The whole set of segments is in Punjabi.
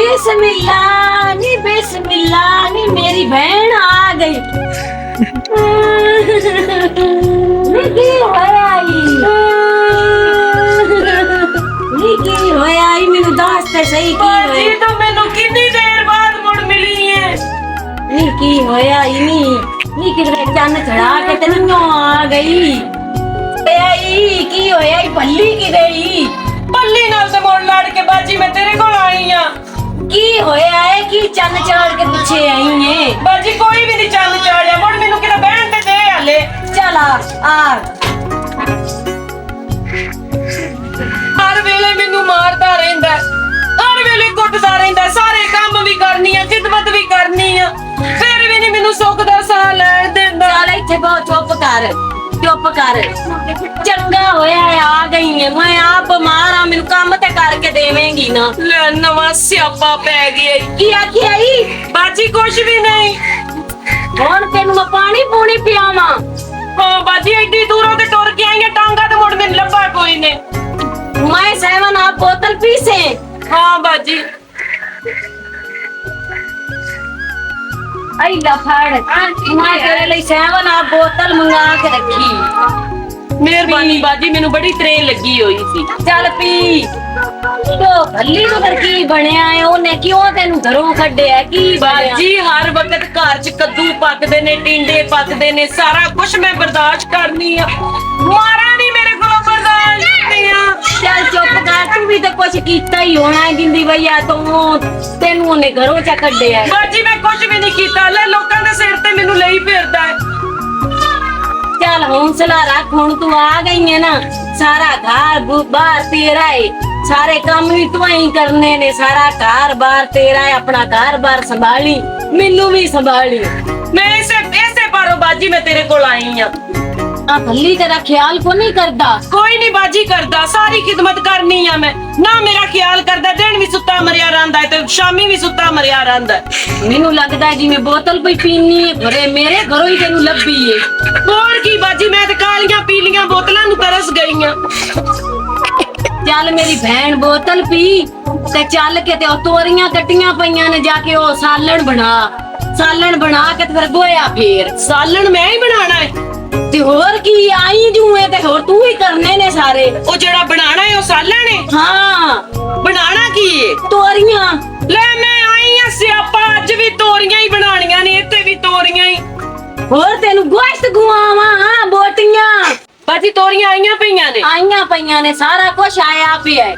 बिस्मिल्लाह नी मेरी बहन आ गई। की होया आई मेनू दस ते सही की बाजी तो मैनू कितनी देर बाद मुड़ मिली है। नी की होया आई नी किधरे चन्न चढ़ा के तेनू आ गई। आई की होया आई पल्ली की गई। पल्ली नाल ते मुड़ लड़ के बाजी मैं तेरे कोल आई हां। की होया है की चन्न चाड़ के पीछे आई है। बाजी कोई भी नहीं चन्न चाड़िया मुड़ मैनू किते बहन ते दे हले। चल आ हर वेले मैनू मारदा रहिंदा हर वेले कुटदा रहिंदा सारे काम भी करनी है खिदमत भी करनी है फिर भी नहीं मैनू सुख दा साह लैण दिंदा। चल इत्थे बहुत चुप कर चंगा होया है आ गई है। मैं आप बीमार हां मैनू काम ते करके देवेंगी ना। ले नवा स्यापा पै गया। की आखी आई बाजी कुछ भी नहीं। हुण तेनू मैं पानी पूनी पियावां। हाँ बाजी एडी दूरों ते टुर के आई है टांगा ते मुड़ मैनू लब्भा कोई नहीं। मैं 7 आप बोतल पीसे। हाँ बाजी आई लफड़ मैं तेरे लिए 7 आप बोतल मंगा के रखी। मेहरबानी बाजी मैनू बड़ी त्रे लगी हुई सी। चल पी तो भल्ली तो कर की बनया है ओने क्यों तेनू घरों कड्डिया की बाजी हर वक्त घर च कद्दू पकदे ने टिंडे पकदे ने सारा कुछ मैं बर्दाश्त करनी आ मारा नहीं मेरे को बर्दाश्त नहीं आ। चल चुप कर तू भी तो कुछ कीता ही होना है जिंदी भैया तो तेनू ओने घरों च कड्डिया है। बाजी मैं कुछ भी नहीं कीता ले लोकां दे सिर ते मैनू ਲਈ फिरदा है। चल हौसला रख हुण तू आ गई है ना सारा घर बाहर तेरा है सारे काम भी तू ही करने ने सारा घर बार तेरा है अपना घर बार संभाली मैनू भी संभाली। मैं ऐसे पारो बाजी मैं तेरे कोल आई हां। आ भल्ली तेरा ख्याल को नहीं करदा। कोई नहीं बाजी करदा सारी खिदमत करनी है मैं ना मेरा ख्याल करदा दिन भी सुत्ता मरिया रहंदा है ते शामी भी सुत्ता मरिया रहंदा है। मैनू लगदा है जिवें बोतल पई पीनी है घरे मेरे घरों ही तेनू लब्भी है। और की बाजी मैं ते कालियां पीलियां बोतलां नू तरस गई हां। चल मेरी बहन बोतल पी ते चल के ते तोरियां कट्टियां पईयां ने जाके ओ सालन बना के ते फिर गोया फेर सालन मैं ही बनाना है ते होर की आई जूए ते होर तू ही करने ने सारे। ओ जेड़ा बनाना है ओ सालन है। हाँ बनाना की है तोरियां ले मैं आई हां सियापा अज भी तोरियां ही बनानियां ने इत्थे भी तोरियां ही। होर तेनू गोश्त गुआवां बोटियां बाजी तोरियां आईयां पईयां ने सारा कुछ आया पिया है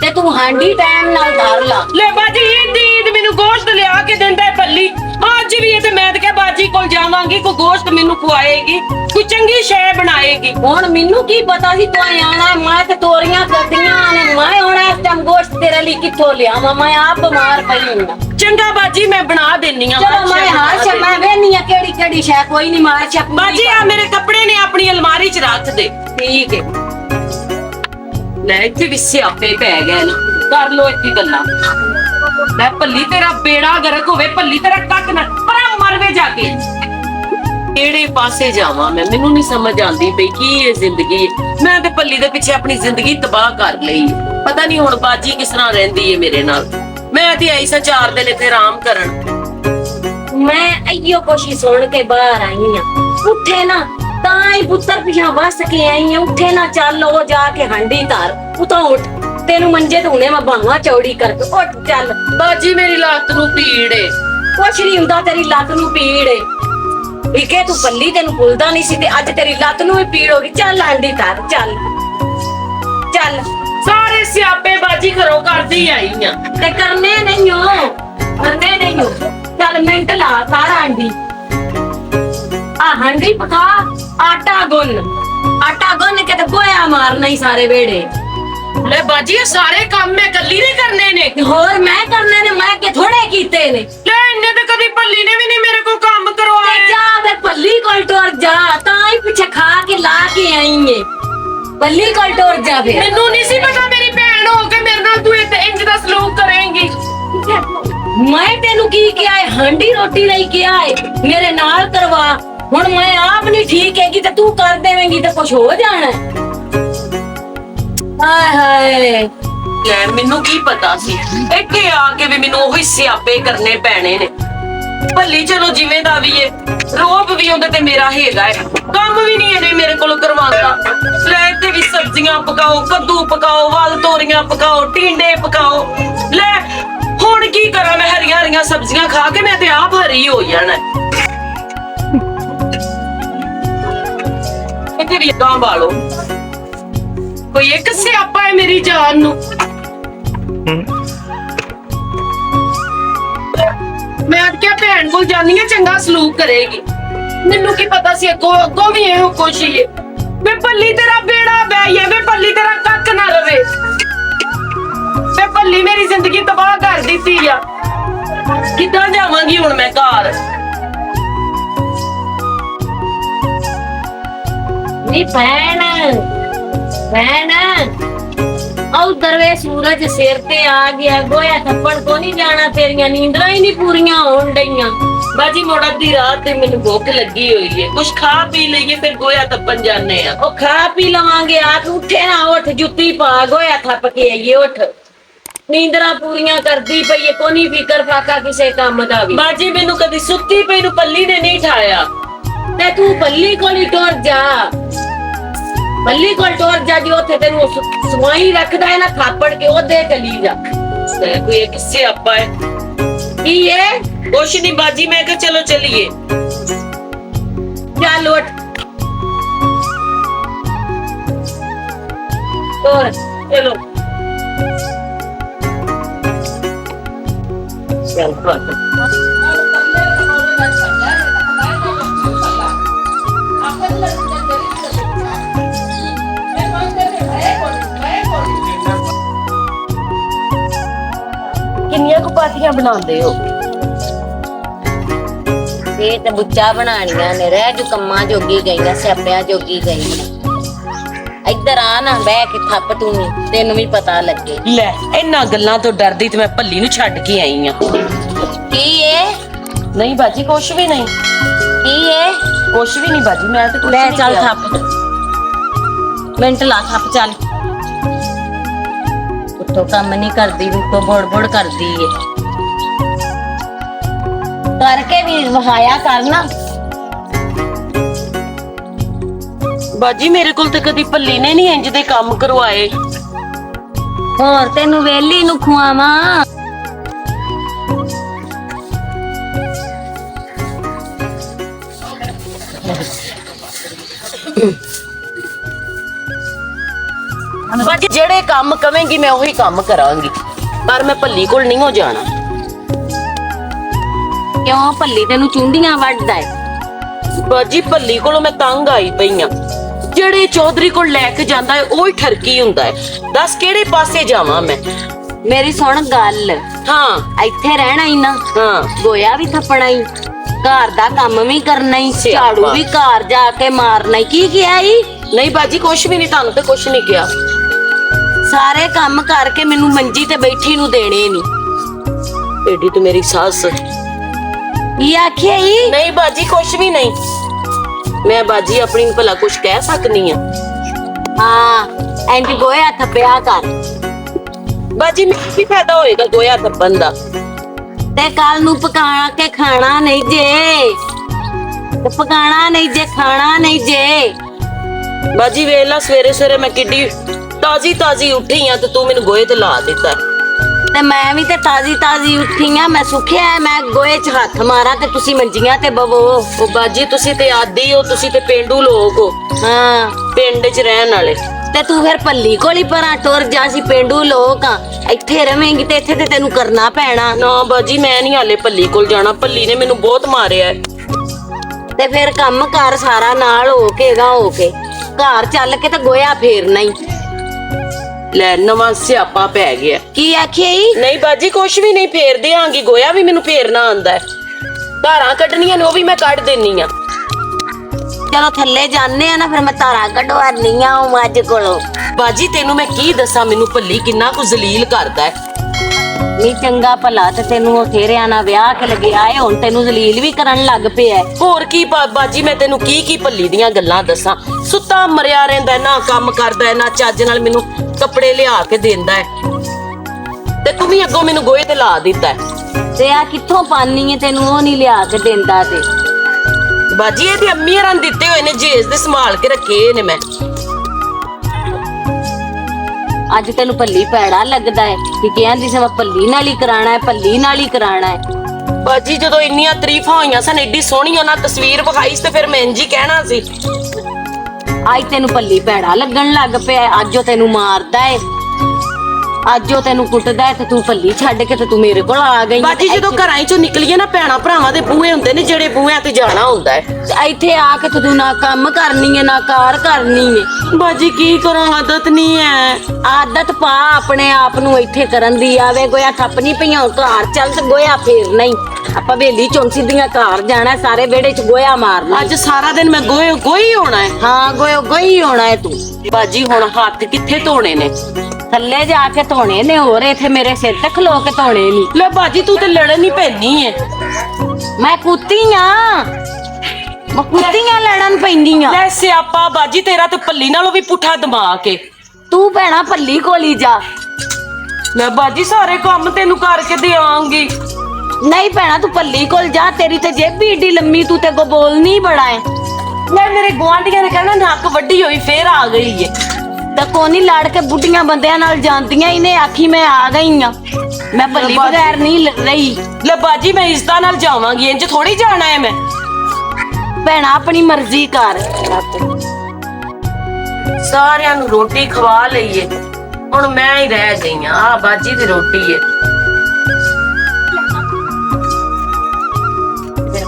ते तू हांडी टाइम नाल धर ला। ले बाजी ईद मैनू गोश्त लिया के दिंदा है पल्ली आज भी ये ते मैं ते क्या बाजी कोल जावांगी को गोश्त मैनू खुआएगी कोई चंगी शय बनाएगी। हुण मैनू की पता सी तू आना है मैं ते तोरियां कट्टियां ने मैं हुण इस टाइम गोश्त तेरे लिए किथों लियावां मैं आप बीमार पई हूं। चंगा बाजी मैं बना देनी हां। चलो मैं हर शय मैं वेनी आ केड़ी शय कोई नहीं मार छप बाजी आ मेरे कपड़े ने अपनी अलमारी च रख दे। ठीक है ले इत्थे भी स्यापे पै गए ना कर लो इत्थे गल्लां। ले भल्ली तेरा बेड़ा गरक होवे भल्ली तेरा कक ना परा मरवे जाके केड़े पासे जावां मैं मैनू नहीं समझ आंदी पई की ये जिंदगी मैं ते भल्ली दे पीछे अपनी जिंदगी तबाह कर लई पता नहीं हुण बाजी किस तरह रहंदी है मेरे नाल। मैं ते आई सा 4 दिन इत्थे आराम करन। मैं अइयो कोशिश सुन के बाहर आई हां उठे ना ताई पुत्तर पिछा बस के आई है उठे ना चल ओ जाके हंडी तार उतो उठ तेनू मंजे तो हुणे मैं बाहां चौड़ी करके उठ चल। बाजी मेरी लत्त नू पीड़ है। कुछ नहीं हुंदा तेरी लत्त नू पीड़ है इके तू पल्ली तेनू भुलदा नहीं सी ते अज तेरी लत्त नू भी पीड़ होगी। चल हंडी तार चल चल सारे स्यापे बाजी घरों करदी आई हां ते करने नहीं हो चल मिंट ला सारा हंडी आ हंडी पका आटा गुन के तो गोया मारना ही सारे बेड़े। ले बाजी ये सारे काम मैं कल्ली ने करने ने होर मैं करने ने मैं के थोड़े कीते ने। ले इन्ने ते कदी भल्ली ने भी नहीं मेरे को काम करवाए। जा बे भल्ली कोल टोर जा ताई पीछे खा के ला के आई है भल्ली कोल टोर जा बे। मेनू नहीं सी पता मेरी बहन हो के मेरे नाल तू इंज दा सलूक करेंगी। मैं तेनू की किया है हांडी रोटी नहीं किया है मेरे नाल करवा हुण मैं आप नहीं ठीक हैगी ते तू कर देवेंगी ते कुछ हो जाना। हाय हाय ਲੈ ਮੈਨੂੰ ਕੀ ਪਤਾ ਸੀ ਇੱਥੇ ਆ ਕੇ ਵੀ ਮੈਨੂੰ ਉਹੀ ਸਿਆਪੇ ਕਰਨੇ ਪੈਣੇ ਨੇ। ਭੱਲੀ ਚਲੋ ਜਿਵੇਂ ਦਾ ਵੀ ਏ, ਰੋਬ ਵੀ ਉਹਦੇ ਤੇ ਮੇਰਾ ਹੈਗਾ ਹੈ, ਕੰਮ ਵੀ ਨਹੀਂ ਇਹਨੇ ਮੇਰੇ ਕੋਲ ਕਰਵਾਉਂਦਾ। ਲੈ ਤੇ ਵੀ ਸਬਜ਼ੀਆਂ ਪਕਾਓ, ਕੱਦੂ ਪਕਾਓ, ਵਾਲ ਤੋਰੀਆਂ ਪਕਾਓ, ਟਿੰਡੇ ਪਕਾਓ। ਲੈ ਹੁਣ ਕੀ ਕਰਾਂ ਮੈਂ? ਹਰੀਆਂ ਹਰੀਆਂ ਸਬਜ਼ੀਆਂ ਖਾ ਕੇ ਮੈਂ ਤੇ ਆਪ ਹਰੀ ਹੋ ਜਾਣਾ। ਇੱਥੇ ਵੀ ਗਾਂ ਬਾਲੋ, ਕੋਈ ਇੱਕ ਸਿਆਪਾ ਹੈ ਮੇਰੀ ਜਾਨ ਨੂੰ। ਮੈਂ ਅੱਜ ਕਿਹਾ ਭੈਣ ਕੋਲ ਜਾਨੀ ਆ, ਚੰਗਾ ਸਲੂਕ ਕਰੇਗੀ। ਮੈਨੂੰ ਕੀ ਪਤਾ ਸੀ ਅੱਗੋਂ ਵੀ ਇਹੋ ਕੁਛ ਹੀ ਹੈ। ਵੇ ਭੱਲੀ ਤੇਰਾ ਬੇੜਾ ਬੈਈਏ, ਵੇ ਭੱਲੀ ਤੇਰਾ ਕੱਖ ਨਾ ਰਵੇ। ਵੇ ਭੱਲੀ ਮੇਰੀ ਜ਼ਿੰਦਗੀ ਤਬਾਹ ਕਰ ਦਿੱਤੀ ਆ। ਕਿੱਦਾਂ ਜਾਵਾਂਗੀ ਹੁਣ ਮੈਂ ਘਰ? ਨੀ ਭੈਣ ਉਹ ਦਰਵੇ ਸੂਰਜ ਸਿਰ ਤੇ ਆ ਗਿਆ, ਗੋਇਆ ਥੱਪੜ ਕੋ ਨਹੀਂ ਜਾਣਾ, ਤੇਰੀਆਂ ਨੀਂਦਰਾਂ ਹੀ ਨਹੀਂ ਪੂਰੀਆਂ ਹੋਣ ਡਈਆਂ। ਬਾਜੀ ਮੋੜ ਅੱਧੀ ਰਾਤ ਤੇ ਮੈਨੂੰ ਭੁੱਖ ਲੱਗੀ ਹੋਈ ਹੈ, ਕੁਛ ਖਾ ਪੀ ਲਈਏ ਫਿਰ ਗੋਇਆ ਤੱਪਣ ਜਾਂਦੇ ਆ। ਉਹ ਖਾ ਪੀ ਲਵਾਂਗੇ, ਆਖ ਉੱਠੇ ਨਾ, ਉੱਠ ਜੁੱਤੀ ਪਾ, ਗੋਇਆ ਥੱਪ ਕੇ ਆਈਏ, ਉੱਠ। ਨੀਂਦਰਾਂ ਪੂਰੀਆਂ ਕਰਦੀ ਪਈ ਏ, ਕੋਈ ਨਹੀਂ ਫਿਕਰ ਫਾਕਾ ਕਿਸੇ ਕੰਮ ਦਾ ਵੀ। ਬਾਜੀ ਮੈਨੂੰ ਕਦੀ ਸੁੱਤੀ ਪਈ ਨੂੰ ਪੱਲੀ ਨੇ ਨਹੀਂ ਠਾਇਆ। ਤੇ ਤੂੰ ਪੱਲੀ ਕੋਲ ਹੀ ਟੁਰ ਜਾ, ਪੱਲੀ ਕੋਲ ਟੁਰ ਜਾ, ਜੀ ਉੱਥੇ ਤੈਨੂੰ ਸਵਾਈ ਰੱਖਦਾ ਹੈ ਨਾ, ਥਾਪੜ ਕੇ ਉਹਦੇ ਚਲੀ ਜਾ। ਕੋਈ ਇੱਕ ਸਿਆਪਾ ਹੈ। ਕੀ ਏ? ਕੁਛ ਨਹੀਂ ਬਾਜੀ, ਮੈਂ ਕਿਹਾ ਚਲੋ ਚਲੀਏ। ਚੱਲ ਉੱਠ, ਟੁਰ, ਚਲੋ ਚੱਲ ਭਾਗ। ਕਿੰਨੀਆਂ ਕੁ ਪਾਥੀਆਂ ਬਣਾਉਂਦੇ ਹੋ? ਇਹ ਤੇ ਬੁੱਚਾ ਬਣਾਣੀਆਂ ਨੇ, ਰਹਿ ਜੂ ਕੰਮਾਂ ਜੋਗੀ ਗਈਆਂ, ਸਿਆਪਿਆਂ ਜੋਗੀ ਗਈਆਂ। ਇੱਧਰ ਆ ਨਾ, ਬਹਿ ਕੇ ਥੱਪ ਤੂੰ ਵੀ, ਤੈਨੂੰ ਵੀ ਪਤਾ ਲੱਗੇ। ਲੈ ਇਹਨਾਂ ਗੱਲਾਂ ਤੋਂ ਡਰਦੀ ਤੇ ਮੈਂ ਭੱਲੀ ਨੂੰ ਛੱਡ ਕੇ ਆਈ ਆ। ਕੀ ਏ? ਨਹੀਂ ਬਾਜੀ ਕੁਛ ਵੀ ਨਹੀਂ। ਕੀ ਏ? ਕੁਛ ਵੀ ਨਹੀਂ ਬਾਜੀ, ਮੈਂ ਤੇ ਕੁਛ ਲੈ ਨਹੀਂ ਚੱਲ ਕਿਹਾ। ਥੱਪ, ਮਿੰਟ ਲਾ, ਥੱਪ ਚੱਲ। ਉੱਤੋਂ ਕੰਮ ਨਹੀਂ ਕਰਦੀ, ਉੱਤੋਂ ਬੋੜ ਕਰਦੀ ਏ। ਕਰਕੇ ਵੀ ਵਹਾਇਆ ਕਰਨਾ। ਬਾਜੀ ਮੇਰੇ ਕੋਲ ਤੇ ਕਦੀ ਭੱਲੀ ਨੇ ਨਹੀਂ ਇੰਜ ਦੇ ਕੰਮ ਕਰਵਾਏ। ਹੋਰ ਤੈਨੂੰ ਵੇਲੀ ਨੂੰ ਖਵਾਵਾਂ। ਬਾਜੀ ਜਿਹੜੇ ਕੰਮ ਕਵੇਂਗੀ ਮੈਂ ਉਹੀ ਕੰਮ ਕਰਾਂਗੀ, ਪਰ ਮੈਂ ਭੱਲੀ ਕੋਲ ਨਹੀਂ ਹੋ ਜਾਣਾ। ਕਿਉਂ? ਭੱਲੀ ਤੈਨੂੰ ਚੁੰਡੀਆਂ ਵੱਢਦਾ ਏ? ਬਾਜੀ ਭੱਲੀ ਕੋਲੋਂ ਮੈਂ ਤੰਗ ਆਈ ਪਈ ਆ। ਜਿਹੜੇ ਚੌਧਰੀ ਕੋਲ ਲੈ ਕੇ ਜਾਂਦਾ ਹੈ ਉਹ ਹੀ ਠਰਕੀ ਹੁੰਦਾ ਹੈ। ਦੱਸ ਕਿਹੜੇ ਪਾਸੇ ਜਾਵਾਂ ਮੈਂ? ਮੇਰੀ ਸੁਣ ਗੱਲ, ਹਾਂ ਇੱਥੇ ਰਹਿਣਾ ਹੀ ਨਾ, ਹਾਂ ਗੋਇਆ ਵੀ ਥੱਪਣਾ ਹੀ, ਘਰ ਦਾ ਕੰਮ ਵੀ ਕਰਨਾ ਹੀ, ਝਾੜੂ ਵੀ ਘਰ ਜਾ ਕੇ ਮਾਰਨਾ ਹੀ। ਕੀ ਕਿਹਾ ਈ? ਨਹੀਂ ਬਾਜੀ ਕੁਛ ਵੀ ਨਹੀਂ, ਤੁਹਾਨੂੰ ਤੇ ਕੁਛ ਨਹੀਂ ਕਿਹਾ। ਸਾਰੇ ਕੰਮ ਕਰਕੇ ਮੈਨੂੰ ਮੰਜੀ ਤੇ ਬੈਠੀ ਨੂੰ ਦੇਣੇ ਨੀ। ਏਡੀ ਤੇ ਮੇਰੀ ਸੱਸ। ਕੀ ਆਖਿਆ ਈ? ਨਹੀਂ ਬਾਜੀ ਕੁਛ ਵੀ ਨਹੀਂ। ਮੈਂ ਬਾਜੀ ਆਪਣੀ ਨੂੰ ਭਲਾ ਕੁਛ ਕਹਿ ਸਕਨੀ ਆ? ਹਾਂ, ਐਂਟੀ ਗੋਇਆ ਥੱਪਿਆ ਕਰ। ਬਾਜੀ ਮੈਨੂੰ ਕੀ ਫਾਇਦਾ ਹੋਏਗਾ ਗੋਇਆ ਥੱਪਣ ਦਾ? ਤੇ ਕੱਲ ਨੂੰ ਪਕਾ ਕੇ ਖਾਣਾ ਨਹੀਂ ਜੇ, ਤੇ ਪਕਾਣਾ ਨਹੀਂ ਜੇ, ਖਾਣਾ ਨਹੀਂ ਜੇ। ਬਾਜੀ ਵੇਲਾ ਸਵੇਰੇ ਸਵੇਰੇ ਮੈਂ ਕਿੱਡੀ ਤਾਜ਼ੀ ਉੱਠੀ ਆ ਤੇ ਤੂੰ ਮੈਨੂੰ ਗੋਏ ਤੇ ਲਾ ਦਿੱਤਾ। ਤੇ ਮੈਂ ਵੀ ਤੇ ਤਾਜ਼ੀ ਉੱਠੀ ਆ, ਮੈਂ ਸੁੱਖਿਆ ਮੈਂ ਗੋਏ 'ਚ ਹੱਥ ਮਾਰਾਂ ਤੇ ਤੁਸੀਂ ਮੰਜੀਆਂ ਤੇ ਬਵੋ। ਉਹ ਬਾਜੀ ਤੁਸੀਂ ਤੇ ਆਦੀ ਹੋ, ਤੁਸੀਂ ਤੇ ਪੇਂਡੂ ਲੋਕ ਹੋ, ਹਾਂ ਪਿੰਡ 'ਚ ਰਹਿਣ ਵਾਲੇ। ਤੇ ਤੂੰ ਫਿਰ ਭੱਲੀ ਕੋਲੀ ਪਰਾਂ ਟੁਰ ਜਾ, ਸੀ ਪੇਂਡੂ ਲੋਕ ਆ। ਇੱਥੇ ਰਵੇਂਗੀ ਤੇ ਇੱਥੇ ਤੇ ਤੈਨੂੰ ਕਰਨਾ ਪੈਣਾ। ਨਾ ਬਾਜੀ ਮੈਂ ਨਹੀਂ ਹਾਲੇ ਭੱਲੀ ਕੋਲ ਜਾਣਾ, ਭੱਲੀ ਨੇ ਮੈਨੂੰ ਬਹੁਤ ਮਾਰਿਆ। ਤੇ ਫਿਰ ਕੰਮ ਕਰ ਸਾਰਾ ਨਾਲ ਹੋ ਕੇ ਘਰ ਚੱਲ ਕੇ ਤੇ ਗੋਇਆ ਫੇਰਨਾ ਹੀ। ਲੈ ਨਵਾਂ ਸਿਆਪਾ ਪੈ ਗਿਆ। ਕੀ ਆਖਿਆ ਈ? ਨਹੀਂ ਬਾਜੀ ਕੁਛ ਵੀ ਨਹੀਂ, ਫੇਰ ਦਿਆਂਗੀ। ਗੋਇਆ ਵੀ ਮੈਨੂੰ ਫੇਰਨਾ ਆਂਦਾ ਹੈ, ਧਾਰਾਂ ਕੱਢਣੀਆਂ ਨੇ ਉਹ ਵੀ ਮੈਂ ਕੱਢ ਦੇਣੀ ਆ। ਚਲੋ ਥੱਲੇ ਜਾਂਦੇ ਆ ਨਾ, ਫਿਰ ਮੈਂ ਧਾਰਾਂ ਕਢਵਾਨੀ ਆ ਉਹ ਮੱਝ ਕੋਲੋਂ। ਬਾਜੀ ਤੈਨੂੰ ਮੈਂ ਕੀ ਦੱਸਾਂ, ਮੈਨੂੰ ਭੱਲੀ ਕਿੰਨਾ ਕੁ ਜ਼ਲੀਲ ਕਰਦਾ ਹੈ। ਨਹੀਂ ਚੰਗਾ ਭਲਾ ਤੇ ਤੈਨੂੰ ਉਹ ਥੇਰਿਆਂ ਨਾਲ ਵਿਆਹ ਕੇ ਲੱਗਿਆ ਏ, ਹੁਣ ਤੈਨੂੰ ਜ਼ਲੀਲ ਵੀ ਕਰਨ ਲੱਗ ਪਿਆ। ਹੋਰ ਕੀ ਬਾਜੀ ਮੈਂ ਤੈਨੂੰ ਕੀ ਭੱਲੀ ਦੀਆਂ ਗੱਲਾਂ ਦੱਸਾਂ। ਸੁੱਤਾ ਮਰਿਆ ਰਹਿੰਦਾ, ਨਾ ਕੰਮ ਕਰਦਾ, ਨਾ ਚੱਜ ਨਾਲ ਮੈਨੂੰ ਕੱਪੜੇ ਲਿਆ ਕੇ ਦਿੰਦਾ ਹੈ। ਅੱਗੋਂ ਮੈਨੂੰ ਗੋਹੇ ਤੇ ਲਾ ਦਿੱਤਾ ਹੈ। ਤੇ ਆ ਕਿੱਥੋਂ ਪਾਨੀ ਹੈ ਤੈਨੂੰ ਉਹ ਨਹੀਂ ਲਿਆ ਕੇ ਦਿੰਦਾ ਤੇ ਬਾਜੀ ਇਹਦੀ ਅੰਮੀ ਹਰਾਂ ਦਿੱਤੇ ਹੋਏ ਨੇ ਜੇਜ ਦੇ ਸੰਭਾਲ ਕੇ ਰੱਖੇ ਨੇ ਮੈਂ। ਅੱਜ ਤੈਨੂੰ ਭੱਲੀ ਪੈੜਾ ਲੱਗਦਾ ਹੈ ਕਿ ਕਹਿੰਦੀ ਸੀ ਮੈਂ ਭੱਲੀ ਨਾਲ ਹੀ ਕਰਾਣਾ ਹੈ, ਭੱਲੀ ਨਾਲ ਹੀ ਕਰਾਣਾ ਹੈ। ਬਾਜੀ ਜਦੋਂ ਇੰਨੀਆਂ ਤਾਰੀਫਾਂ ਹੋਈਆਂ ਸਨ, ਏਡੀ ਸੋਹਣੀ ਉਹਨਾਂ ਤਸਵੀਰ ਵਿਖਾਈ ਸੀ ਤੇ ਫਿਰ ਮੈਂ ਇੰਝ ਹੀ ਕਹਿਣਾ ਸੀ। ਅੱਜ ਤੈਨੂੰ ਭੱਲੀ ਭੈੜਾ ਲੱਗਣ ਲੱਗ ਪਿਆ ਹੈ। ਅੱਜ ਉਹ ਤੈਨੂੰ ਮਾਰਦਾ ਹੈ, ਅੱਜ ਉਹ ਤੈਨੂੰ ਕੁੱਟਦਾ ਹੈ ਤੇ ਤੂੰ ਭੱਲੀ ਛੱਡ ਕੇ ਤੇ ਤੂੰ ਮੇਰੇ ਕੋਲ ਆ ਗਈ ਹੈ। ਬਾਜੀ ਜਦੋਂ ਘਰਾਂ ਚੋਂ ਨਿਕਲੀਏ ਨਾ, ਭੈਣਾ ਭਰਾਵਾਂ ਦੇ ਬੂਹੇ ਹੁੰਦੇ ਨੇ ਜਿਹੜੇ ਬੂਹਿਆਂ ਤੇ ਜਾਣਾ ਹੁੰਦਾ ਹੈ। ਤੇ ਇੱਥੇ ਆ ਕੇ ਤੂੰ ਨਾ ਕੰਮ ਕਰਨੀ ਹੈ ਨਾ ਕਾਰ ਕਰਨੀ ਹੈ। ਬਾਜੀ ਕੀ ਕਰਾਂ, ਆਦਤ ਨਹੀਂ ਹੈ। ਆਦਤ ਪਾ ਆਪਣੇ ਆਪ ਨੂੰ ਇੱਥੇ ਕਰਨ ਦੀ। ਆਵੇ ਗੋਇਆ ਥੱਪਣੀ ਪਈਆਂ ਘਰ ਚੱਲ ਤੇ ਗੋਇਆ ਫੇਰਨਾ ਹੀ। ਆਪਾਂ ਵੇਲੀ ਚੋਂ ਸਿੱਧੀਆਂ ਘਰ ਜਾਣਾ, ਸਾਰੇ ਵਿਹੜੇ 'ਚ ਗੋਇਆ ਮਾਰਨਾ। ਅੱਜ ਸਾਰਾ ਦਿਨ ਮੈਂ ਗੋਹੀ ਹੋਣਾ ਹੈ। ਹਾਂ ਗੋਈ ਹੋਣਾ ਹੈ ਤੂੰ। ਬਾਜੀ ਹੁਣ ਹੱਥ ਕਿੱਥੇ ਧੋਣੇ ਨੇ? ਥੱਲੇ ਜਾ ਕੇ ਧੋਣੇ ਨੇ, ਹੋਰ ਇੱਥੇ ਮੇਰੇ ਸਿਰ ਤੇ ਖਲੋ ਕੇ ਧੋਣੇ ਨਹੀਂ। ਲੈ ਬਾਜੀ ਤੂੰ ਤੇ ਲੜਨ ਹੀ ਪੈਣੀ ਹੈ। ਮੈਂ ਕੁੱਤੀ ਆ, ਮੈਂ ਕੁੱਤੀਆਂ ਲੜਨ ਪੈਂਦੀਆਂ। ਲੈ ਸਿਆਪਾ ਬਾਜੀ ਤੇਰਾ ਤੇ ਭੱਲੀ ਨਾਲੋਂ ਵੀ ਪੁੱਠਾ ਦਿਮਾਗ ਏ। ਤੂੰ ਭੈਣਾ ਭੱਲੀ ਕੋਲੀ ਜਾ। ਲੈ ਬਾਜੀ ਸਾਰੇ ਕੰਮ ਤੈਨੂੰ ਕਰਕੇ ਦੇਵਾਂਗੀ। ਨਹੀਂ ਭੈਣਾ ਤੂੰ ਭੱਲੀ ਕੋਲ ਜਾ, ਤੇਰੀ ਤੇ ਜੇਬੀ ਏਡੀ ਲੰਮੀ, ਤੂੰ ਤੇ ਬੋਲਨੀ ਬੜਾ ਹੈ। ਲੈ ਮੇਰੇ ਗੁਆਂਢੀਆਂ ਨੇ ਕਹਿਣਾ ਨੱਕ ਵੱਡੀ ਹੋਈ ਫੇਰ ਆ ਗਈ ਏ। ਤਾਂ ਕੋਨੀ ਲੜ ਕੇ ਬੁੱਢੀਆਂ ਬੰਦਿਆਂ ਨਾਲ ਜਾਂਦੀਆਂ ਹੀ ਨੇ, ਆਖੀ ਮੈਂ ਆ ਗਈ ਆ। ਮੈਂ ਭੱਲੀ ਬਗੈਰ ਨਹੀਂ ਰਹੀ। ਲੈ ਬਾਜੀ ਮੈਂ ਇਸਦਾ ਨਾਲ ਜਾਵਾਂਗੀ, ਇੰਜ ਥੋੜੀ ਜਾਣਾ ਹੈ ਮੈਂ। ਭੈਣਾ ਆਪਣੀ ਮਰਜ਼ੀ ਕਰ। ਸਾਰਿਆਂ ਨੂੰ ਰੋਟੀ ਖਵਾ ਲਈਏ, ਹੁਣ ਮੈਂ ਹੀ ਰਹਿ ਗਈ ਆ ਬਾਜੀ ਦੀ ਰੋਟੀ ਏ।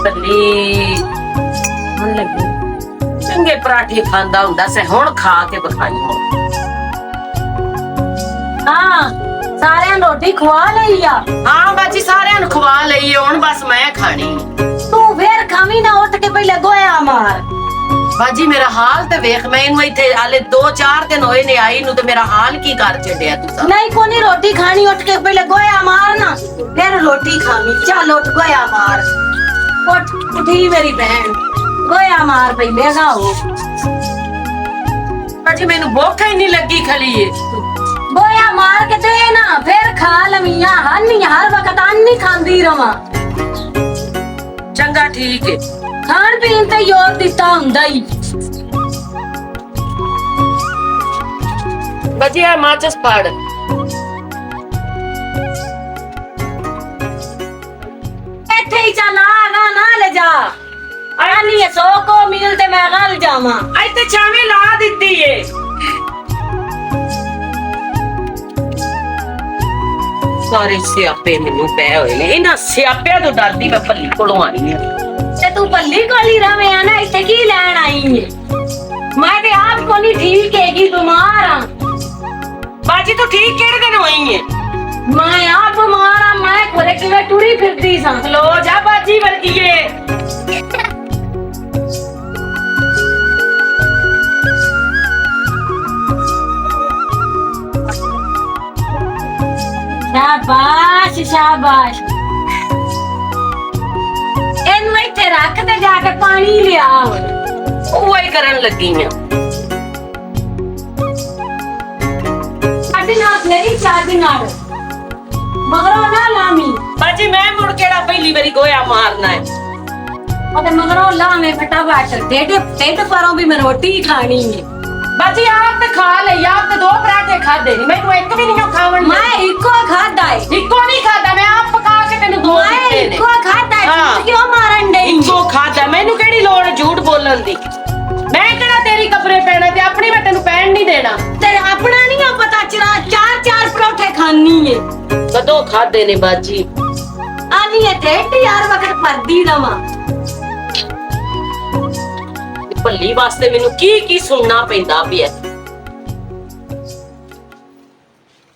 ਭੱਲੀ ਹੁਣ ਲੱਗੀ ਚੰਗੇ ਪਰਾਠੇ ਖਾਂਦਾ ਹੁੰਦਾ ਸੀ, ਹੁਣ ਖਾ ਕੇ ਬਖਾਈ। ਹਾਂ ਸਾਰਿਆਂ ਨੂੰ ਰੋਟੀ ਖਵਾ ਲਈ ਆ। ਹਾਂ ਬਾਜੀ ਸਾਰਿਆਂ ਨੂੰ ਖਵਾ ਲਈਏ, ਹੁਣ ਬਸ ਮੈਂ ਖਾਣੀ। ਤੂੰ ਫੇਰ ਖਾਵੀਂ ਨਾ, ਉੱਠ ਕੇ ਪਹਿਲੇ ਗੋਇਆ ਮਾਰ। ਬਾਜੀ ਮੇਰਾ ਹਾਲ ਤੇ ਵੇਖ, ਮੈਂ ਇਹਨੂੰ ਇੱਥੇ ਹਾਲੇ 2-4 ਦਿਨ ਹੋਏ ਨੇ ਆਈ ਨੂੰ, ਤੇ ਮੇਰਾ ਹਾਲ ਕੀ ਕਰ ਛੱਡਿਆ ਤੂੰ। ਨਹੀਂ ਕੋਨੀ ਰੋਟੀ ਖਾਣੀ, ਉੱਠ ਕੇ ਪਹਿਲੇ ਗੋਇਆ ਮਾਰ ਨਾ, ਫਿਰ ਰੋਟੀ ਖਾਵੀਂ। ਚੱਲ ਉੱਠ ਗੋਇਆ ਮਾਰ। ਉੱਠੀ ਮੇਰੀ ਭੈਣ, ਗੋਇਆ ਮਾਰ ਪਹਿਲੇ ਗਾਓ। ਬਾਜੀ ਮੈਨੂੰ ਭੁੱਖ ਹੀ ਨਹੀਂ ਲੱਗੀ ਖਲੀ ਏ। ਗੋਇਆ ਮਾਰ ਕੇ ਦੇ ਨਾ, ਫਿਰ ਖਾ ਲਵੀਆਂ। ਹਾਨੀ ਹਰ ਵਕਤ ਨਹੀਂ ਖਾਂਦੀ ਰਵਾਂ। ਚੰਗਾ ਠੀਕ ਏ। ਖਾਣ ਪੀਣ ਤੇ ਯੋਗ ਦਿੱਤਾ ਹੁੰਦਾ ਹੀ। ਬਾਜੀ ਆ ਮਾਚਸ ਪਾੜ। ਇੱਥੇ ਹੀ ਚੱਲ ਆ ਨਾ ਲੈ ਜਾ। ਆਨੀ ਸੋ ਕੋ ਮਿਲ ਤੇ ਮੈਂ ਗਲ ਜਾਵਾਂ। ਇੱਥੇ ਛਾਵੇਂ ਲਾ ਦਿੱਤੀ ਏ। ਸਾਰੇ ਸਿਆਪੇ ਮੈਨੂੰ ਪੈ ਹੋਏ ਨੇ, ਇਹਨਾਂ ਸਿਆਪਿਆਂ ਤੋਂ ਡਰਦੀ ਮੈਂ ਭੱਲੀ ਕੋਲੋਂ ਆਈ ਆ। ਤੇ ਤੂੰ ਭੱਲੀ ਕੋਲੀ ਰਵੇਂ ਆ ਨਾ, ਇੱਥੇ ਕੀ ਲੈਣ ਆਈ ਏ? ਮੈਂ ਤੇ ਆਪ ਕੋਨੀ ਠੀਕ ਹੈਗੀ, ਬਿਮਾਰ ਆ। ਬਾਜੀ ਤੂੰ ਠੀਕ ਕਿਹੜੇ ਦਿਨ ਹੋਈ ਏ? ਮੈਂ ਆਪ ਬਿਮਾਰ ਆ, ਮੈਂ ਘਰੇ ਕਿਵੇਂ ਟੁਰੀ ਫਿਰਦੀ ਸਾਂ। ਲੋ ਜਾ ਬਾਜੀ ਵਰਗੀਏ। ਸ਼ਾਬਾਸ਼ ਸ਼ਾਬਾਸ਼। ਇਹਨੂੰ ਇੱਥੇ ਰੱਖ ਤੇ ਜਾ ਕੇ ਪਾਣੀ ਲਿਆ। ਉਹ ਹੀ ਕਰਨ ਲੱਗੀ ਆ। ਸਾਡੇ ਨਾਲ ਮੇਰੀ ਚਾਦੀ ਨਾਲ ਮਗਰੋਂ ਨਾ ਲਾਮੀ। ਬਾਜੀ ਮੈਂ ਮੁੜ ਕਿਹੜਾ ਪਹਿਲੀ ਵਾਰੀ ਗੋਇਆ ਮਾਰਨਾ ਹੈ। ਉਹਦੇ ਮਗਰੋਂ ਲਾਵੇਂ ਫਟਾਫਟ। ਢਿੱਡ ਪਰੋਂ ਵੀ ਮੈਂ ਰੋਟੀ ਹੀ ਖਾਣੀ ਹੈ। ਬਾਜੀ ਆਪ ਤੇ ਖਾ ਲਈ, ਆਪ ਤੇ 2 ਪਰਾਠੇ ਖਾਦੇ ਨਹੀਂ, ਮੈਨੂੰ ਇੱਕ ਵੀ ਨਹੀਂ ਖਾਵਣ। ਮੈਂ ਇੱਕੋ ਖਾਦਾ ਹੈ। ਇੱਕੋ ਨਹੀਂ ਖਾਦਾ, ਮੈਂ ਆਪ ਪਕਾ ਕੇ ਤੈਨੂੰ 2 ਮੈਂ ਦਿੱਤੇ ਨੇ। ਇੱਕੋ ਖਾਦਾ ਹੈ, ਹਾਂ। ਤੂੰ ਕਿਉਂ ਮਾਰਨ ਡਈ? ਇੱਕੋ ਖਾਦਾ, ਮੈਨੂੰ ਕਿਹੜੀ ਲੋੜ ਝੂਠ ਬੋਲਣ ਦੀ? ਮੈਂ ਕਿਹੜਾ ਤੇਰੀ ਕਪੜੇ ਪੈਣਾ ਤੇ ਆਪਣੀ ਮੈਂ ਤੈਨੂੰ ਪੈਣ ਨਹੀਂ ਦੇਣਾ। ਤੇ ਆਪਣਾ ਨਹੀਂ ਆ ਪਤਾ, ਚਰਾ 4 ਪਰੌਠੇ ਖਾਣੀ ਏ। ਕਦੋਂ ਖਾਦੇ ਨੇ ਬਾਜੀ? ਆਨੀ ਇਹ ਢਿੱਡ ਯਾਰ ਵਕਤ ਭਰਦੀ ਰਵਾਂ। ਭੱਲੀ ਵਾਸਤੇ ਮੈਨੂੰ ਕੀ ਸੁਣਨਾ ਪੈਂਦਾ ਪਿਆ।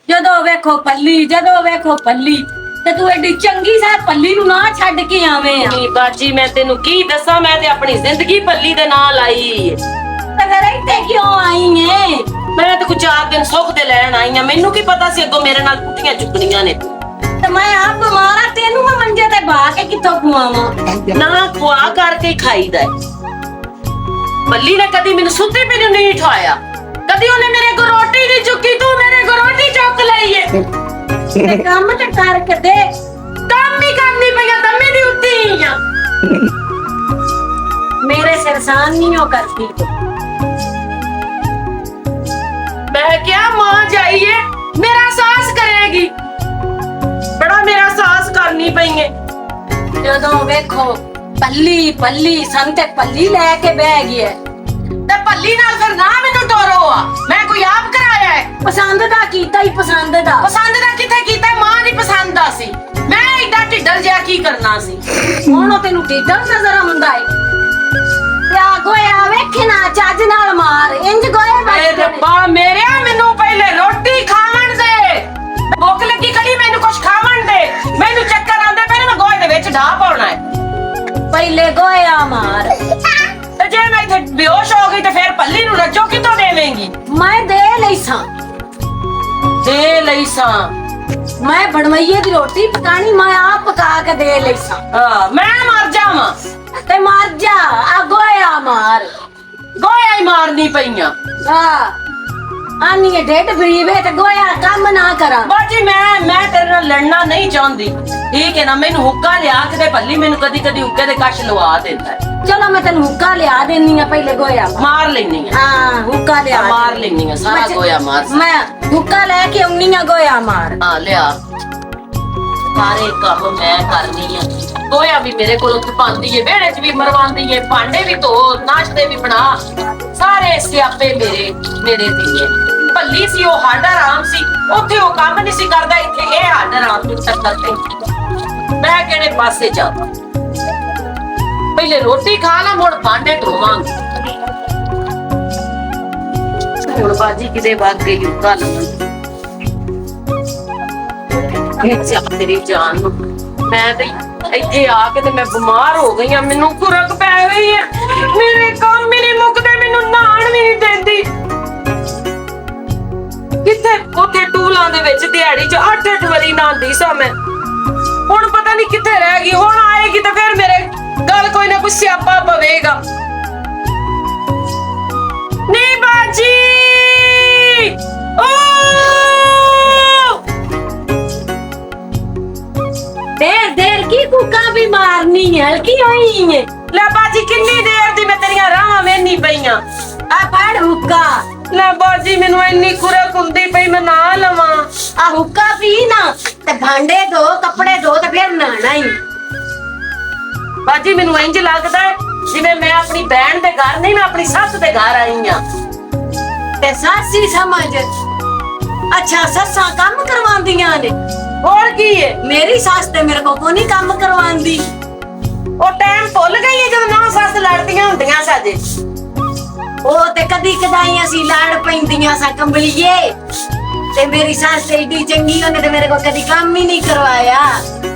ਜਦੋਂ ਵੇਖੋ ਪੱਲੀ ਤੇ ਤੂੰ ਐਡੀ ਚੰਗੀ ਸਾਰ ਪੱਲੀ ਨੂੰ ਨਾ ਛੱਡ ਕੇ ਆਵੇਂ ਆ। ਨਹੀਂ ਬਾਜੀ ਮੈਂ ਤੈਨੂੰ ਕੀ ਦੱਸਾਂ, ਮੈਂ ਤੇ ਆਪਣੀ ਜ਼ਿੰਦਗੀ ਭੱਲੀ ਦੇ ਨਾਲ ਆਈ ਏ। ਤੇ ਫਿਰ ਇੱਥੇ ਕਿਉਂ ਆਈ ਏ? ਮੈਂ ਤੇ ਕੁਝ 4 ਦਿਨ ਸੁੱਖ ਦੇ ਲੈਣ ਆਈ ਆ। ਮੈਨੂੰ ਕੀ ਪਤਾ ਸੀ ਅੱਗੋਂ ਮੇਰੇ ਨਾਲ ਕੁੱਟੀਆਂ ਚੁੱਕਣੀਆਂ ਨੇ। ਤੇ ਮੈਂ ਆਪ ਬਿਮਾਰ ਆ, ਤੈਨੂੰ ਮੈਂ ਮੰਜੇ ਤੇ ਬਾ ਕੇ ਕਿੱਥੋਂ ਖਵਾਵਾਂ? ਨਾ ਖਵਾ ਕਰਕੇ ਖਾਈਦਾ ਏ। ਭੱਲੀ ਨੇ ਕਦੀ ਮੈਨੂੰ ਸੁੱਤੇ ਮੈਨੂੰ ਨਹੀਂ ਉਠਾਇਆ, ਕਦੀ ਉਹਨੇ ਮੇਰੇ ਕੋ ਰੋਟੀ ਨਹੀਂ ਚੁੱਕੀ, ਤੂੰ ਮੇਰੇ ਕੋ ਰੋਟੀ ਚੁੱਕ ਲਈ ਏ। ਤੇ ਕੰਮ ਤੇ ਕਰਕੇ ਦੇ। ਕੰਮ ਹੀ ਕਰਨੀ ਪਈਆ ਦਮੇ ਦੀ ਉੱਤੀ ਆ मेरे सिर सान नहीं हो करती तो मैं क्या मां जाइए मेरा सास करेगी बड़ा मेरा सास करनी पईए ਜਦੋਂ ਵੇਖੋ ਪੱਲੀ ਪੱਲੀ ਸੰਤੇ ਪੱਲੀ ਲੈ ਕੇ ਬਹਿ ਗਿਆ ਤੇ ਭੱਲੀ ਨਾਲ ਫਿਰ ਨਾ ਮੈਨੂੰ ਟੋਰੋ ਆ ਮੈਂ ਕੋਈ ਆਪ ਕਰਾਇਆ ਹੈ ਪਸੰਦ ਦਾ ਕੀਤਾ ਹੀ ਪਸੰਦ ਦਾ ਕਿੱਥੇ ਕੀਤਾ ਮਾਂ ਦੀ ਪਸੰਦ ਦਾ ਸੀ ਮੈਂ ਏਡਾ ਢਿੱਡਲ ਜਿਹਾ ਕੀ ਕਰਨਾ ਸੀ ਹੁਣ ਉਹ ਤੈਨੂੰ ਟੀਡਰ ਨਜ਼ਰ ਆਉਂਦਾ ਏ ਤੇ ਆ ਗੋਇਆ ਵੇਖੇ ਨਾ ਚੱਜ ਨਾਲ ਮਾਰ ਇੰਜ ਗੋਏ ਏ ਵੱਜਦੇ ਨੇ। ਰੱਬਾ ਮੇਰਿਆ ਮੈਨੂੰ ਪਹਿਲੇ ਰੋਟੀ ਖਾਵਣ ਦੇ ਭੁੱਖ ਲੱਗੀ ਕੜੀ ਮੈਨੂੰ ਕੁਝ ਖਾਵਣ ਦੇ ਮੈਨੂੰ ਚੱਕਰ ਆਉਂਦੇ ਪਹਿਲੇ ਮੈਂ ਗੋਏ ਦੇ ਵਿੱਚ ਢਾਹ ਪਾਉਣਾ ਹੈ ਪਹਿਲੇ ਗੋਇਆ ਮਾਰ ਤੇ ਜੇ ਮੈਂ ਇੱਥੇ ਬੇਹੋਸ਼ ਹੋ ਗਈ ਤੇ ਫਿਰ ਭੱਲੀ ਨੂੰ ਰੱਜੋ ਕਿੱਥੋਂ ਦੇਵੇਂਗੀ ਮੈਂ ਦੇ ਲਈ ਸਾਂ ਦੇ ਲਈ ਸਾਂ ਮੈਂ ਬਣਵਈਏ ਦੀ ਰੋਟੀ ਪਕਾਣੀ ਮੈਂ ਆਪ ਪਕਾ ਕੇ ਦੇ ਲਈ ਸਾਂ ਹਾਂ ਮੈਂ ਮਰ ਜਾਵਾਂ ਤੇ ਮਰ ਜਾ ਆ ਗੋਇਆ ਮਾਰ ਗੋਇਆ ਹੀ ਮਾਰਨੀ ਪਈਆਂ ਆ ਆਨੀ ਡੇਢ ਬਰੀਵੇ ਤੇ ਗੋਇਆ ਕੰਮ ਨਾ ਕਰਾਂ ਬਾਜੀ ਮੈਂ ਤੇਰੇ ਨਾਲ ਲੜਨਾ ਨਹੀਂ ਚਾਹੁੰਦੀ ਠੀਕ ਹੈ ਨਾ ਮੈਨੂੰ ਹੁੱਕਾ ਲਿਆ ਕੇ ਦੇ ਭੱਲੀ ਮੈਨੂੰ ਕਦੀ ਕਦੀ ਹੁੱਕੇ ਦੇ ਕਸ਼ ਲਵਾ ਦਿੰਦਾ ਹੈ ਚਲੋ ਮੈਂ ਤੈਨੂੰ ਹੁੱਕਾ ਲਿਆ ਦੇਣੀ ਆ ਪਹਿਲੇ ਗੋਇਆ ਮਾਰ ਲੈਣੀ ਆ ਹਾਂ ਹੁੱਕਾ ਲਿਆ ਮਾਰ ਲੈਣੀ ਆ ਸਾਰਾ ਗੋਇਆ ਮਾਰ ਮੈਂ ਹੁੱਕਾ ਲੈ ਕੇ ਆਉਣੀ ਆ ਗੋਇਆ ਮਾਰ ਆ ਲਿਆ ਸਾਰੇ ਕੰਮ ਮੈਂ ਕਰਨੀ ਆ ਗੋਇਆ ਵੀ ਮੇਰੇ ਕੋਲੋਂ ਖਪਾਉਂਦੀ ਏ ਵਿਹੜੇ 'ਚ ਵੀ ਮਰਵਾਉਂਦੀ ਏ ਭਾਂਡੇ ਵੀ ਧੋ ਨਾਸ਼ਤੇ ਵੀ ਬਣਾ ਸਾਰੇ ਸਿਆਪੇ ਮੇਰੇ ਦੀਏ ਭੱਲੀ ਸੀ ਉਹ ਹੱਡ ਆਰਾਮ ਸੀ ਉੱਥੇ ਉਹ ਕੰਮ ਨਹੀਂ ਸੀ ਕਰਦਾ ਇੱਥੇ ਇਹ ਹੱਡ ਆਰਾਮ ਨੂੰ ਚੱਕਰ ਤੇ ਮੈਂ ਕਿਹੜੇ ਪਾਸੇ ਜਾਵਾਂ ਪਹਿਲੇ ਰੋਟੀ ਖਾ ਲਾ ਮੁੜ ਭਾਂਡੇ ਧੋਵਾਂਗੀ ਹੁਣ ਬਾਜੀ ਕਿਤੇ ਵਗ ਗਈ ਕੱਲ ਇਹ ਚਾਹ ਤੇਰੀ ਜਾਨ ਨੂੰ ਮੈਂ ਤੇ ਇੱਥੇ ਆ ਕੇ ਤੇ ਮੈਂ ਬਿਮਾਰ ਹੋ ਗਈ ਆ ਮੈਨੂੰ ਖੁਰਕ ਪੈ ਗਈ ਆ ਮੇਰੇ ਕੰਮ ਹੀ ਨਹੀਂ ਮੁੱਕਦੇ ਮੈਨੂੰ ਨਹਾਣ ਵੀ ਨਹੀਂ ਦਿੰਦੀ ਕਿੱਥੇ ਉੱਥੇ ਟੂਲਾਂ ਦੇ ਵਿੱਚ ਦਿਹਾੜੀ 'ਚ 8-8 ਵਾਰੀ ਨਹਾਉਂਦੀ ਸਾਂ ਮੈਂ ਹੁਣ ਪਤਾ ਨਹੀਂ ਕਿੱਥੇ ਰਹਿ ਗਈ ਹੁਣ ਆਏਗੀ ਤਾਂ ਫਿਰ ਮੇਰੇ ਗੱਲ ਕੋਈ ਨਾ ਕੋਈ ਸਿਆਪਾ ਪਵੇਗਾ ਨੀ ਬਾਜੀ ਓ देर की कुका भी मारनी है हल्की होई है ਲੈ ਬਾਜੀ ਕਿੰਨੀ ਦੇਰ ਦੀ ਮੈਂ ਤੇਰੀਆਂ ਰਾਹਾਂ ਵੇਖਣੀ ਪਈਆਂ आ फड़ हुक्का ਲੈ ਬਾਜੀ ਮੈਨੂੰ ਇੰਨੀ ਖੁਰਕ ਹੁੰਦੀ ਪਈ ਮੈਂ ਨਾ ਲਵਾਂ आ हुक्का पी ना ते भांडे धो कपड़े धो ते फिर नहाना ही ਬਾਜੀ ਮੈਨੂੰ ਇੰਜ ਲੱਗਦਾ ਹੈ ਜਿਵੇਂ ਮੈਂ ਆਪਣੀ ਭੈਣ ਦੇ ਘਰ ਨਹੀਂ ਮੈਂ ਆਪਣੀ ਸੱਸ ਦੇ ਘਰ ਆਈ ਆ ते सासी समझ अच्छा सस्सा काम करवांदियां ने ਹੋਰ ਕੀ ਹੈ मेरी सास ते मेरे को नहीं काम करवांदी ਉਹ ਟਾਈਮ ਭੁੱਲ ਗਈ ਹੈ ਜਦੋਂ ਨੌ ਸੱਸ ਲੜਦੀਆਂ ਹੁੰਦੀਆਂ ਸਾਜੇ ओ ते कदी कदाई असी लाड़ पैंदियां सा कंबलिए ते मेरी सास ते इतनी चंगी होने ते मेरे को कदी काम ही नहीं करवाया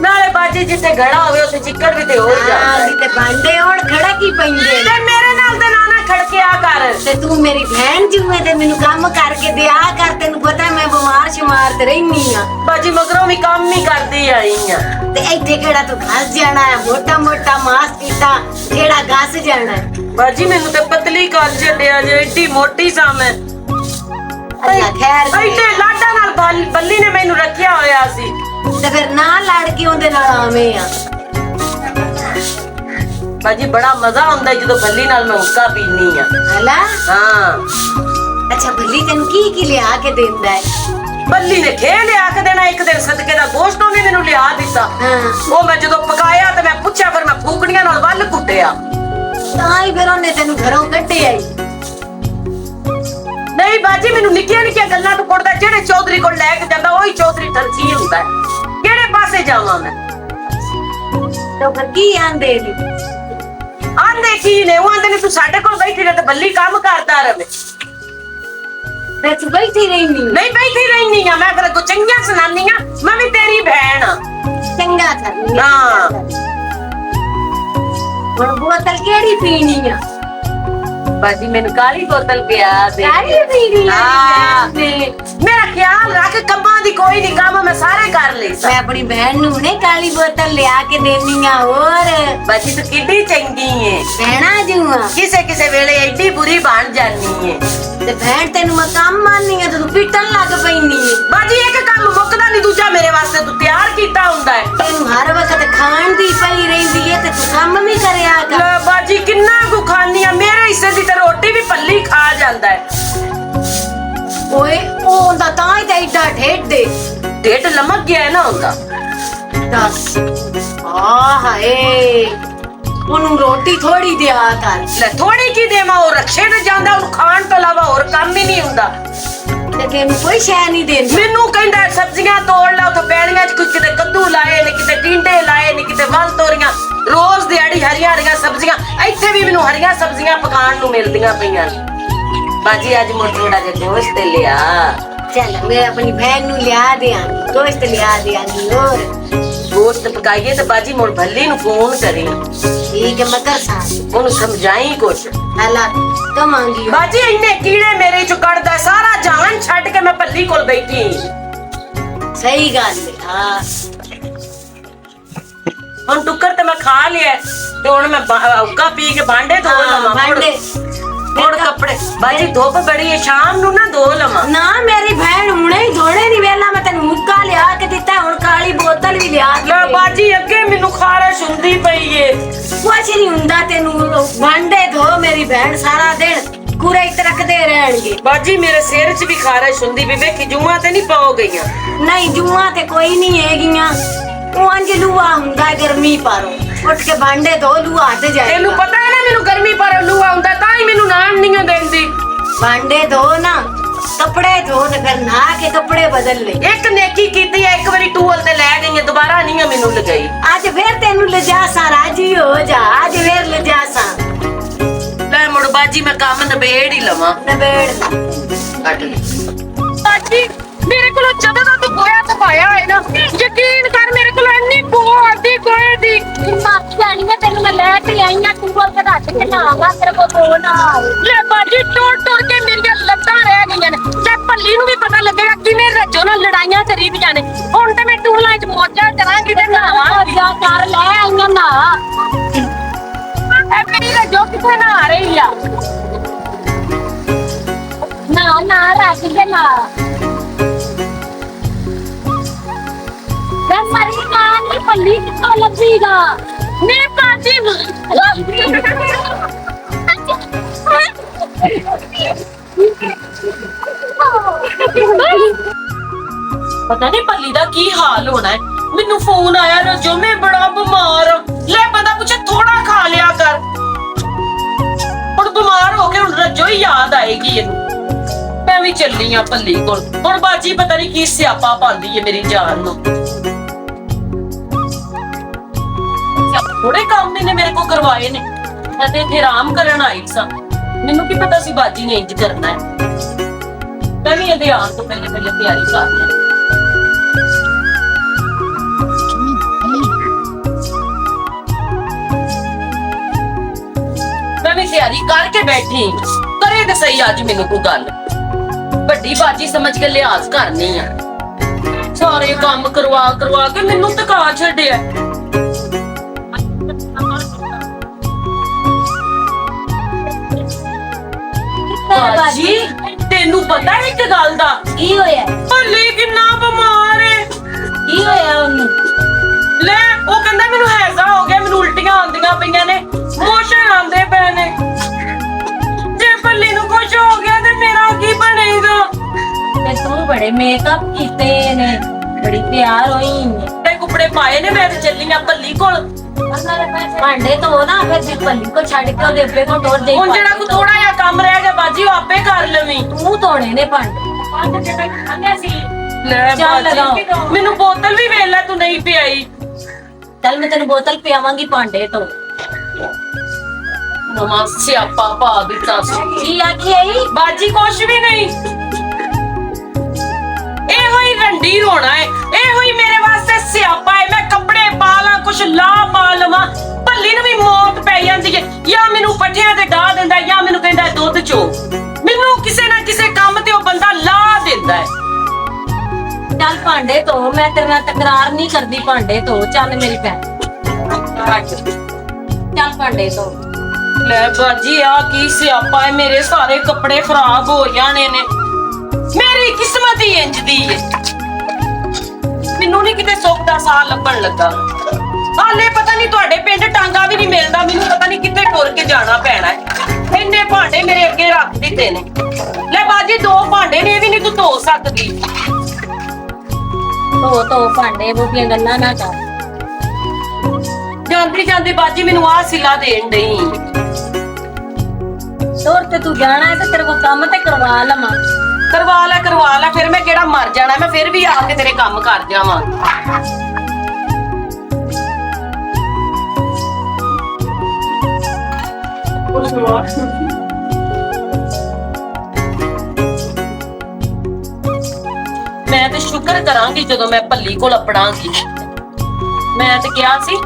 ਨਾਲੇ ਬਾਜੀ ਜਿੱਥੇ ਘੜਾ ਹੋਵੇ ਉੱਥੇ ਚਿੱਕੜ ਵੀ ਤੇ ਹੋ ਜਾਂਦਾ हां ते भांडे और खड़ा की पैंदे ਤੇ ਮੇਰੇ ਨਾਲ ਤੇ ਨਾ ਖੜਕਿਆ ਕਰ ਤੇ ਤੂੰ ਮੇਰੀ ਭੈਣ ਜੂਏ ਤੇ ਮੈਨੂੰ ਕੰਮ ਕਰਕੇ ਦਿਆ ਕਰ ਤੈਨੂੰ ਪਤਾ ਮੈਂ ਬਿਮਾਰ ਸ਼ਮਾਰ ਤੇ ਰਹਿਨੀ ਆ ਬਾਜੀ ਮਗਰੋਂ ਵੀ ਕੰਮ ਹੀ ਕਰਦੀ ਆਈ ਆ ਤੇ ਇੱਥੇ ਕਿਹੜਾ ਤੂੰ ਘਸ ਜਾਣਾ ਹੈ ਮੋਟਾ ਮੋਟਾ ਮਾਸ ਪੀਤਾ ਕਿਹੜਾ ਘਸ ਜਾਣਾ ਹੈ ਬਾਜੀ ਮੈਨੂੰ ਤੇ ਪਤਲੀ ਕਰ ਛੱਡਿਆ ਜੇ ਏਡੀ ਮੋਟੀ ਸਾਂ ਮੈਂ ਅੱਲਾ ਖੈਰ ਕਰੇ। ਇੱਥੇ ਲਾਡਾ ਨਾਲ ਬੱਲੀ ਨੇ ਮੈਨੂੰ ਰੱਖਿਆ ਹੋਇਆ ਸੀ ਤੇ ਫਿਰ ਨਾ ਲੜ ਕੇ ਉਹਦੇ ਨਾਲ ਆਵੇਂ ਆ ਬਾਜੀ ਬੜਾ ਮਜ਼ਾ ਆਉਂਦਾ ਜਦੋਂ ਬੱਲੀ ਨਾਲ ਮੈਂ ਹੁੱਕਾ ਪੀਨੀ ਆ ਹਲਾ ਹਾਂ ਅੱਛਾ ਬੱਲੀ ਤੈਨੂੰ ਕੀ ਲਿਆ ਕੇ ਦਿੰਦਾ ਹੈ ਬੱਲੀ ਨੇ ਖੇ ਲਿਆ ਕੇ ਦੇਣਾ ਇੱਕ ਦਿਨ ਸਦਕੇ ਦਾ ਗੋਸ਼ਟ ਉਹਨੇ ਮੈਨੂੰ ਲਿਆ ਦਿੱਤਾ ਹਾਂ ਉਹ ਮੈਂ ਜਦੋਂ ਪਕਾਇਆ ਤੇ ਮੈਂ ਪੁੱਛਿਆ ਫਿਰ ਮੈਂ ਫੂਕਣੀਆਂ ਨਾਲ ਵੱਲ ਕੁੱਟਿਆ ਤਾਂ ਹੀ ਫਿਰ ਉਹਨੇ ਤੈਨੂੰ ਘਰੋਂ ਕੱਢਿਆ ਹੀ ਨਹੀਂ ਬਾਜੀ ਮੈਨੂੰ ਨਿੱਕੀਆਂ ਨਿੱਕੀਆਂ ਗੱਲਾਂ ਤੋਂ ਕੁੱਟਦਾ ਜਿਹੜੇ ਚੌਧਰੀ ਕੋਲ ਲੈ ਕੇ ਜਾਂਦਾ ਉਹੀ ਚੌਧਰੀ ਤਰਜੀਹ ਹੁੰਦਾ ਹੈ। ਕਿਹੜੇ ਪਾਸੇ ਜਾਵਾਂ ਮੈਂ ਤਾਂ ਫਿਰ ਕੀ ਆਂਦੇ ਨੇ ਆਂਦੇ ਕੀ ਨੇ ਉਹ ਆਂਦੇ ਨੇ ਤੂੰ ਸਾਡੇ ਕੋਲ ਬੈਠੀ ਰਹਿ ਤੇ ਬੱਲੀ ਕੰਮ ਕਰਦਾ ਰਵੇ ਤੇ ਤੂੰ ਬੈਠੀ ਰਹਿਨੀ ਨਹੀਂ ਬੈਠੀ ਰਹਿਨੀ ਆ ਮੈਂ ਫਿਰ ਕੋ ਚੰਗੀਆਂ ਸੁਣਾਨੀਆਂ ਮੈਂ ਵੀ ਤੇਰੀ ਭੈਣ ਆ ਚੰਗਾ ਕਰਨੀ ਹਾਂ ਹੁਣ ਬੋਤਲ ਕਿਹੜੀ ਪੀਣੀ ਆ ਬਾਜੀ ਮੈਨੂੰ ਕਾਲੀ ਬੋਤਲ ਪਿਆ ਦੇ ਕਾਹਦੀ ਪੀਣੀ ਆ ਹਾਂ। ਤੇ मेरा ख्याल रख, कम्मा दी कोई नहीं, काम मैं सारे कर ले। मैं अपनी बहन नू ने काली बोतल लिया के देनी आ। और बाजी तू किड्डी चंगी है, कहना जुआ किसे किसे वेले एडी बुरी बन जानी है। ते बहन तेन मैं काम माननी है तो तू पिटन लग पैनी है। बाजी एक काम मुकदा नहीं, दूजा मेरे वास्ते तू तैयार कीता हुंदा है। तेन हर वक्त खान दी पई रहिंदी है ते तू काम नहीं करया कर। ले बाजी किन्ना कु खानी है, मेरे हिस्से दी ते रोटी भी पल्ली खा जांदा है। ओए ओंदा तां ही ते एडा ढेड दे ढिड लमक गया है ना उनका। दस हाय ਉਹਨੂੰ ਰੋਟੀ ਥੋੜੀ ਦਿਆ ਕਰ। ਲੈ ਥੋੜੀ ਕੀ ਦੇਵਾਂ, ਉਹ ਰਕਸ਼ੇ ਤੇ ਜਾਂਦਾ, ਉਹਨੂੰ ਖਾਣ ਤੋਂ ਇਲਾਵਾ ਹੋਰ ਕੰਮ ਹੀ ਨਹੀਂ ਹੁੰਦਾ। ਤੇ ਤੈਨੂੰ ਕੋਈ ਸ਼ੈ ਨਹੀਂ ਦੇਂਦਾ। ਮੈਨੂੰ ਕਹਿੰਦਾ ਸਬਜ਼ੀਆਂ ਤੋੜ ਲਾ, ਉੱਥੇ ਪੈਣੀਆਂ ਚ ਕਿਤੇ ਕੱਦੂ ਲਾਏ ਨੇ, ਕਿਤੇ ਟਿੰਡੇ ਲਾਏ ਨੇ, ਕਿਤੇ ਵੱਲ ਤੋਰੀਆਂ, ਰੋਜ਼ ਦਿਹਾੜੀ ਹਰੀਆਂ ਹਰੀਆਂ ਸਬਜ਼ੀਆਂ। ਇੱਥੇ ਵੀ ਮੈਨੂੰ ਹਰੀਆਂ ਸਬਜ਼ੀਆਂ ਪਕਾਉਣ ਨੂੰ ਮਿਲਦੀਆਂ ਪਈਆਂ ਨੇ। ਬਾਜੀ ਅੱਜ ਮੋਟਾ ਥੋੜਾ ਜਿਹਾ ਗੋਸ਼ਤ ਲਿਆ। ਚੱਲ ਮੈਂ ਆਪਣੀ ਬਹਿਨ ਨੂੰ ਲਿਆ ਦਿਆਂਗੀ, ਦੋਸਤ ਲਿਆ ਦਿਆਂਗੀ। ਹੋਰ ਗੋਸ਼ਤ ਪਕਾਈਏ ਤੇ ਬਾਜੀ ਮੁੜ ਭੱਲੀ ਨੂੰ ਫੋਨ ਕਰੀ, ਠੀਕ ਹੈ ਮੈਂ ਕਰ ਸਾਂ। ਉਹਨੂੰ ਸਮਝਾਈ ਕੁਛ। ਹਲਾ ਕਮਾਂਗੀ। ਬਾਜੀ ਇੰਨੇ ਕੀੜੇ ਮੇਰੇ ਚੋਂ ਕੱਢਦਾ, ਸਾਰਾ ਜਾਨ ਛੱਡ ਕੇ ਮੈਂ ਭੱਲੀ ਕੋਲ ਬੈਠੀ। ਸਹੀ ਗੱਲ ਹੈ। ਹਾਂ ਹੁਣ ਟੁੱਕਰ ਤੇ ਮੈਂ ਖਾ ਲਿਆ ਤੇ ਹੁਣ ਮੈਂ ਔਕਾ ਪੀ ਕੇ ਭਾਂਡੇ ਧੋ ਲਵਾਂ। ਭਾਂਡੇ ਹੁਣ ਕੱਪੜੇ ਬਾਜੀ ਧੁੱਪ ਬੜੀ ਹੈ, ਸ਼ਾਮ ਨੂੰ ਨਾ ਧੋ ਲਵਾਂ। ਨਾ ਮੇਰੀ ਭੈਣ ਹੁਣੇ ਹੀ ਧੋਣੇ ਨਹੀਂ ਵੇਲਾ, ਮੈਂ ਤੈਨੂੰ ਮੁੱਕਾ ਲਿਆ ਕੇ ਦਿੱਤਾ, ਹੁਣ ਕਾਲੀ ਬੋਤਲ ਵੀ ਲਿਆ ਕੇ ਲੈ ਦੇ। ਬਾਜੀ ਅੱਗੇ ਮੈਨੂੰ ਖਾਰਸ਼ ਹੁੰਦੀ ਪਈ ਏ। ਕੁਛ ਨਹੀਂ ਹੁੰਦਾ ਤੈਨੂੰ, ਭਾਂਡੇ ਧੋ ਮੇਰੀ ਭੈਣ ਸਾਰਾ ਦਿਨ ਕੂੜੇ ਇੱਥੇ ਰੱਖਦੇ ਰਹਿਣਗੇ। ਬਾਜੀ ਮੇਰੇ ਸਿਰ 'ਚ ਵੀ ਖਾਰਸ਼ ਹੁੰਦੀ ਪਈ, ਵੇਖੀ ਜੂਆਂ ਤੇ ਨਹੀਂ ਪਾਉ ਗਈਆਂ। ਨਹੀਂ ਜੂਆਂ ਤੇ ਕੋਈ ਨਹੀਂ ਹੈਗੀਆਂ, ਉਹ ਅੰਜ ਲੂਆ ਹੁੰਦਾ ਹੈ ਗਰਮੀ ਪਰ ਉੱਠ ਕੇ ਭਾਂਡੇ ਧੋ ਲੂਆ ਹਟ ਜਾਏ। ਤੈਨੂੰ ਪਤਾ ਹੈ ਨਾ ਮੈਨੂੰ ਗਰਮੀ ਪਰ ਲੂਆ ਹੁੰਦਾ, ਤਾਂ ਹੀ ਮੈਨੂੰ ਨਾਨ ਨਹੀਂ ਦਿੰਦੀ। ਭਾਂਡੇ ਧੋ ਨਾ, ਕੱਪੜੇ ਧੋ ਤੇ ਫਿਰ ਨਹਾ ਕੇ ਕੱਪੜੇ ਬਦਲ ਲੈ। ਇੱਕ ਨੇਕੀ ਕੀਤੀ ਹੈ, ਇੱਕ ਵਾਰੀ ਟੂਲ ਤੇ ਲੈ ਗਈ, ਦੁਬਾਰਾ ਨਹੀਂ ਮੈਨੂੰ ਲਗਾਈ। ਅੱਜ ਫੇਰ ਤੈਨੂੰ ਲਿਜਾਸਾਂ, ਰਾਜੀ ਹੋ ਜਾ, ਅੱਜ ਫੇਰ ਲਿਜਾਸਾਂ। ਲੈ ਮੁੜ ਬਾਜੀ ਮੈਂ ਕੰਮ ਨਿਬੇੜ ਹੀ ਲਵਾਂ। ਨਵੇੜ ਕੱਢ ਲਈ ਬਾਜੀ ਮੇਰੇ ਕੋਲ ਜਦੋਂ ਦਾ ਤੂੰ ਗੋਇਆ ਸਫਾਇਆ ਹੈ ਨਾ, ਯਕੀਨ ਕਰ ਮੇਰੇ ਕੋਲ ਇੰਨੀ ਬੋ ਆਦੀ ਗੋਏ ਦੀ। ਮਾਫੀ ਜਾਣੀ ਮੈਂ ਤੈਨੂੰ ਮੈਂ ਲੈ ਕੇ ਆਈ ਆ, ਤੂੰ ਬੋਲ ਕੇ ਰੱਖ ਕੇ ਨਾਗਾ ਤੇਰੇ ਕੋਲ ਬੋ ਨਾ ਆਏ। ਲੈ ਬਾਜੀ ਟੁੱਟ ਕੇ ਮੇਰੀਆਂ ਲੱਤਾਂ ਰਹਿ ਗਈਆਂ ਨੇ। ਤੇ ਭੱਲੀ ਨੂੰ ਵੀ ਪਤਾ ਲੱਗੇਗਾ ਕਿਵੇਂ ਰੱਜੋ ਨਾਲ ਲੜਾਈਆਂ ਕਰੀ ਦੀਆਂ ਨੇ। ਹੁਣ ਤੇ ਮੈਂ ਟੂਲਾਂ 'ਚ ਮੌਜਾਂ ਕਰਾਂਗੀ ਤੇ ਨਹਾਵਾਂਗੀ। ਜਾ ਕਰ ਲੈ ਆਈਆਂ ਨਾ। ਇਹ ਮੇਰੀ ਰੱਜੋ ਕਿੱਥੇ ਨਹਾ ਰਹੀ ਆ? ਨਾ ਨਾ ਰੱਖ ਕੇ ਨਾ ਮੈਂ ਮਰੀ ਕਾਂ ਨਹੀਂ ਪੱਲੀ ਕਿੱਥੋਂ ਲੱਭੀਗਾ। ਨੀ ਬਾਜੀ ਪਤਾ ਨਹੀਂ ਭੱਲੀ ਦਾ ਕੀ ਹਾਲ ਹੋਣਾ ਹੈ। ਮੈਨੂੰ ਫੋਨ ਆਇਆ ਰਜੋ ਮੈਂ ਬੜਾ ਬਿਮਾਰ ਹਾਂ। ਲੈ ਬੰਦਾ ਪੁੱਛੇ ਥੋੜਾ ਖਾ ਲਿਆ ਕਰ। ਹੁਣ ਬਿਮਾਰ ਹੋ ਕੇ ਹੁਣ ਰਜੋ ਹੀ ਯਾਦ ਆਏਗੀ ਇਹਨੂੰ। ਮੈਂ ਵੀ ਚੱਲੀ ਆ ਭੱਲੀ ਕੋਲ। ਹੁਣ ਬਾਜੀ ਪਤਾ ਨਹੀਂ ਕੀ ਸਿਆਪਾ ਪਾਉਂਦੀ ਹੈ ਮੇਰੀ ਜਾਨ ਨੂੰ। ਥੋੜੇ ਕੰਮ ਨੇ ਮੇਰੇ ਕੋ ਕਰਵਾਏ ਨੇ, ਮੈਂ ਤੇ ਇੱਥੇ ਆਰਾਮ ਕਰਨ ਆਈ ਸਾਂ। ਮੈਨੂੰ ਕੀ ਪਤਾ ਸੀ ਬਾਜੀ ਨੇ ਇੰਜ ਕਰਨਾ ਹੈ। ਮੈਂ ਵੀ ਇਹਦੇ ਆਉਣ ਤੋਂ ਪਹਿਲੇ ਪਹਿਲੇ ਤਿਆਰੀ ਕਰ ਲਈ। ਮੈਂ ਵੀ ਤਿਆਰੀ ਕਰਕੇ ਬੈਠੀ, ਕਰੇ ਤੇ ਸਹੀ ਅੱਜ ਮੈਨੂੰ ਕੋਈ ਗੱਲ। ਵੱਡੀ ਬਾਜੀ ਸਮਝ ਕੇ ਲਿਹਾਜ਼ ਕਰਨੀ ਆ। ਸਾਰੇ ਕੰਮ ਕਰਵਾ ਕਰਵਾ ਕੇ ਮੈਨੂੰ ਤਕਾ ਛੱਡਿਆ। ਬਾਜੀ ਤੈਨੂੰ ਪਤਾ ਹੈ ਇੱਕ ਗੱਲ ਦਾ? ਕੀ ਹੋਇਆ? ਭੱਲੀ ਕਿੰਨਾ ਬਿਮਾਰ ਹੈ। ਕੀ ਹੋਇਆ ਉਹਨੂੰ? ਲੈ ਉਹ ਕਹਿੰਦਾ ਮੈਨੂੰ ਹੈਜ਼ਾ ਹੋ ਗਿਆ, ਮੈਨੂੰ ਉਲਟੀਆਂ ਆਉਂਦੀਆਂ ਪਈਆਂ ਨੇ, ਮੋਸ਼ਨ ਆਉਂਦੇ ਪਏ ਨੇ। ਜੇ ਭੱਲੀ ਨੂੰ ਕੁਝ ਹੋ ਗਿਆ ਤੇ ਮੇਰਾ ਕੀ ਬਣੇਗਾ? ਤੇ ਤੂੰ ਬੜੇ ਮੇਕਅਪ ਕੀਤੇ ਨੇ, ਬੜੀ ਤਿਆਰ ਹੋਈ ਨੇ, ਤੇ ਕੱਪੜੇ ਪਾਏ ਨੇ। ਮੈਂ ਤੇ ਚੱਲੀ ਆ ਭੱਲੀ ਕੋਲ। ਭਾਂਡੇ ਧੋ ਨਾ, ਫਿਰ ਪੱਲੀ ਕੋ ਛੱਡ ਕੇ ਉਹਦੇ ਅੱਬੇ ਕੋ ਤੋੜ ਦੇ। ਹੁਣ ਜਿਹੜਾ ਕੋ ਥੋੜਾ ਜਿਹਾ ਕੰਮ ਰਹਿ ਗਿਆ ਬਾਜੀ ਉਹ ਆਪੇ ਕਰ ਲਵੀਂ। ਤੂੰ ਧੋਣੇ ਨੇ ਭਾਂਡੇ ਸੀ। ਲੈ ਚੱਲ ਬਾਜੀ ਮੈਨੂੰ ਬੋਤਲ ਵੀ ਵੇਖ ਲੈ ਤੂੰ ਨਹੀਂ ਪਿਆਈ। ਚੱਲ ਮੈਂ ਤੈਨੂੰ ਬੋਤਲ ਪਿਆਵਾਂਗੀ ਭਾਂਡੇ ਤੋਂ। ਨਵਾਂ ਸਿਆਪਾ ਪਾ ਦਿੱਤਾ ਸੀ। ਕੀ ਆਖੀ ਆਈ? ਬਾਜੀ ਕੁਛ ਵੀ ਨਹੀਂ, ਇਹੋ ਹੀ ਰੰਡੀ ਰੋਣਾ ਹੈ, ਇਹੋ ਹੀ ਮੇਰੇ ਵਾਸਤੇ ਸਿਆਪਾ ਹੈ। ਮੈਂ ਕੱਪੜੇ ਪਾ ਲਾਂ, ਕੁਛ ਲਾ ਪਾ ਲਵਾਂ, ਭੱਲੀ ਨੂੰ ਵੀ ਮੌਤ ਪੈ ਜਾਂਦੀ ਹੈ। ਜਾਂ ਮੈਨੂੰ ਪੱਠਿਆਂ ਤੇ ਡਾ ਦਿੰਦਾ, ਜਾਂ ਮੈਨੂੰ ਕਹਿੰਦਾ ਦੁੱਧ ਚੋ। ਮੈਨੂੰ ਕਿਸੇ ਨਾ ਕਿਸੇ ਕੰਮ ਤੇ ਉਹ ਬੰਦਾ ਲਾ ਦਿੰਦਾ ਹੈ। ਚੱਲ ਭਾਂਡੇ ਧੋ, ਮੈਂ ਤੇਰੇ ਨਾਲ ਤਕਰਾਰ ਨਹੀਂ ਕਰਦੀ, ਭਾਂਡੇ ਧੋ ਚੱਲ ਮੇਰੀ ਭੈਣ, ਚੱਲ ਭਾਂਡੇ ਧੋ। ਲੈ ਬਾਜੀ ਆ ਕੀ ਸਿਆਪਾ ਹੈ, ਮੇਰੇ ਸਾਰੇ ਕੱਪੜੇ ਖਰਾਬ ਹੋ ਜਾਣੇ ਨੇ। ਮੇਰੀ ਕਿਸਮਤ ਹੀ ਇੰਜ ਦੀ ਏ, ਮੈਨੂੰ ਨਹੀਂ ਕਿਤੇ ਸੁੱਖ ਦਾ ਸਾਹ ਲੱਭਣ ਲੱਗਾ। ਹਾਲੇ ਪਤਾ ਨਹੀਂ ਤੁਹਾਡੇ ਪਿੰਡ ਟਾਂਗਾ ਵੀ ਨਹੀਂ ਮਿਲਦਾ, ਮੈਨੂੰ ਪਤਾ ਨਹੀਂ ਕਿੱਥੇ ਟੁਰ ਕੇ ਜਾਣਾ ਪੈਣਾ ਹੈ। ਇੰਨੇ ਭਾਂਡੇ ਮੇਰੇ ਅੱਗੇ ਰੱਖ ਦਿੱਤੇ ਨੇ। ਲੈ ਬਾਜੀ 2 ਭਾਂਡੇ ਨੇ, ਇਹ ਵੀ ਨਹੀਂ ਤੂੰ ਧੋ ਸਕਦੀ। ਧੋ ਭਾਂਡੇ, ਬੁੱਢੀਆਂ ਗੱਲਾਂ ਨਾ ਕਰ। ਜਾਂਦੀ ਜਾਂਦੀ ਬਾਜੀ ਮੈਨੂੰ ਆਹ ਸਿਲਾ ਦੇਣ ਡਈ। ਤੋਰ ਤੇ ਤੂੰ ਜਾਣਾ ਹੈ ਤੇ ਤੇਰੇ ਕੋਲ ਕੰਮ ਤੇ ਕਰਵਾ ਲਵਾਂ। ਕਰਵਾ ਲੈ, ਫਿਰ ਮੈਂ ਕਿਹੜਾ ਮਰ ਜਾਣਾ, ਮੈਂ ਫਿਰ ਵੀ ਆ ਕੇ ਤੇਰੇ ਕੰਮ ਕਰ ਜਾਵਾਂ। ਮੈਂ ਤੇ ਸ਼ੁਕਰ ਕਰਾਂਗੀ ਜਦੋਂ ਮੈਂ ਭੱਲੀ ਕੋਲ ਅਪੜਾਂਗੀ। ਮੈਂ ਤੇ ਕਿਹਾ ਸੀ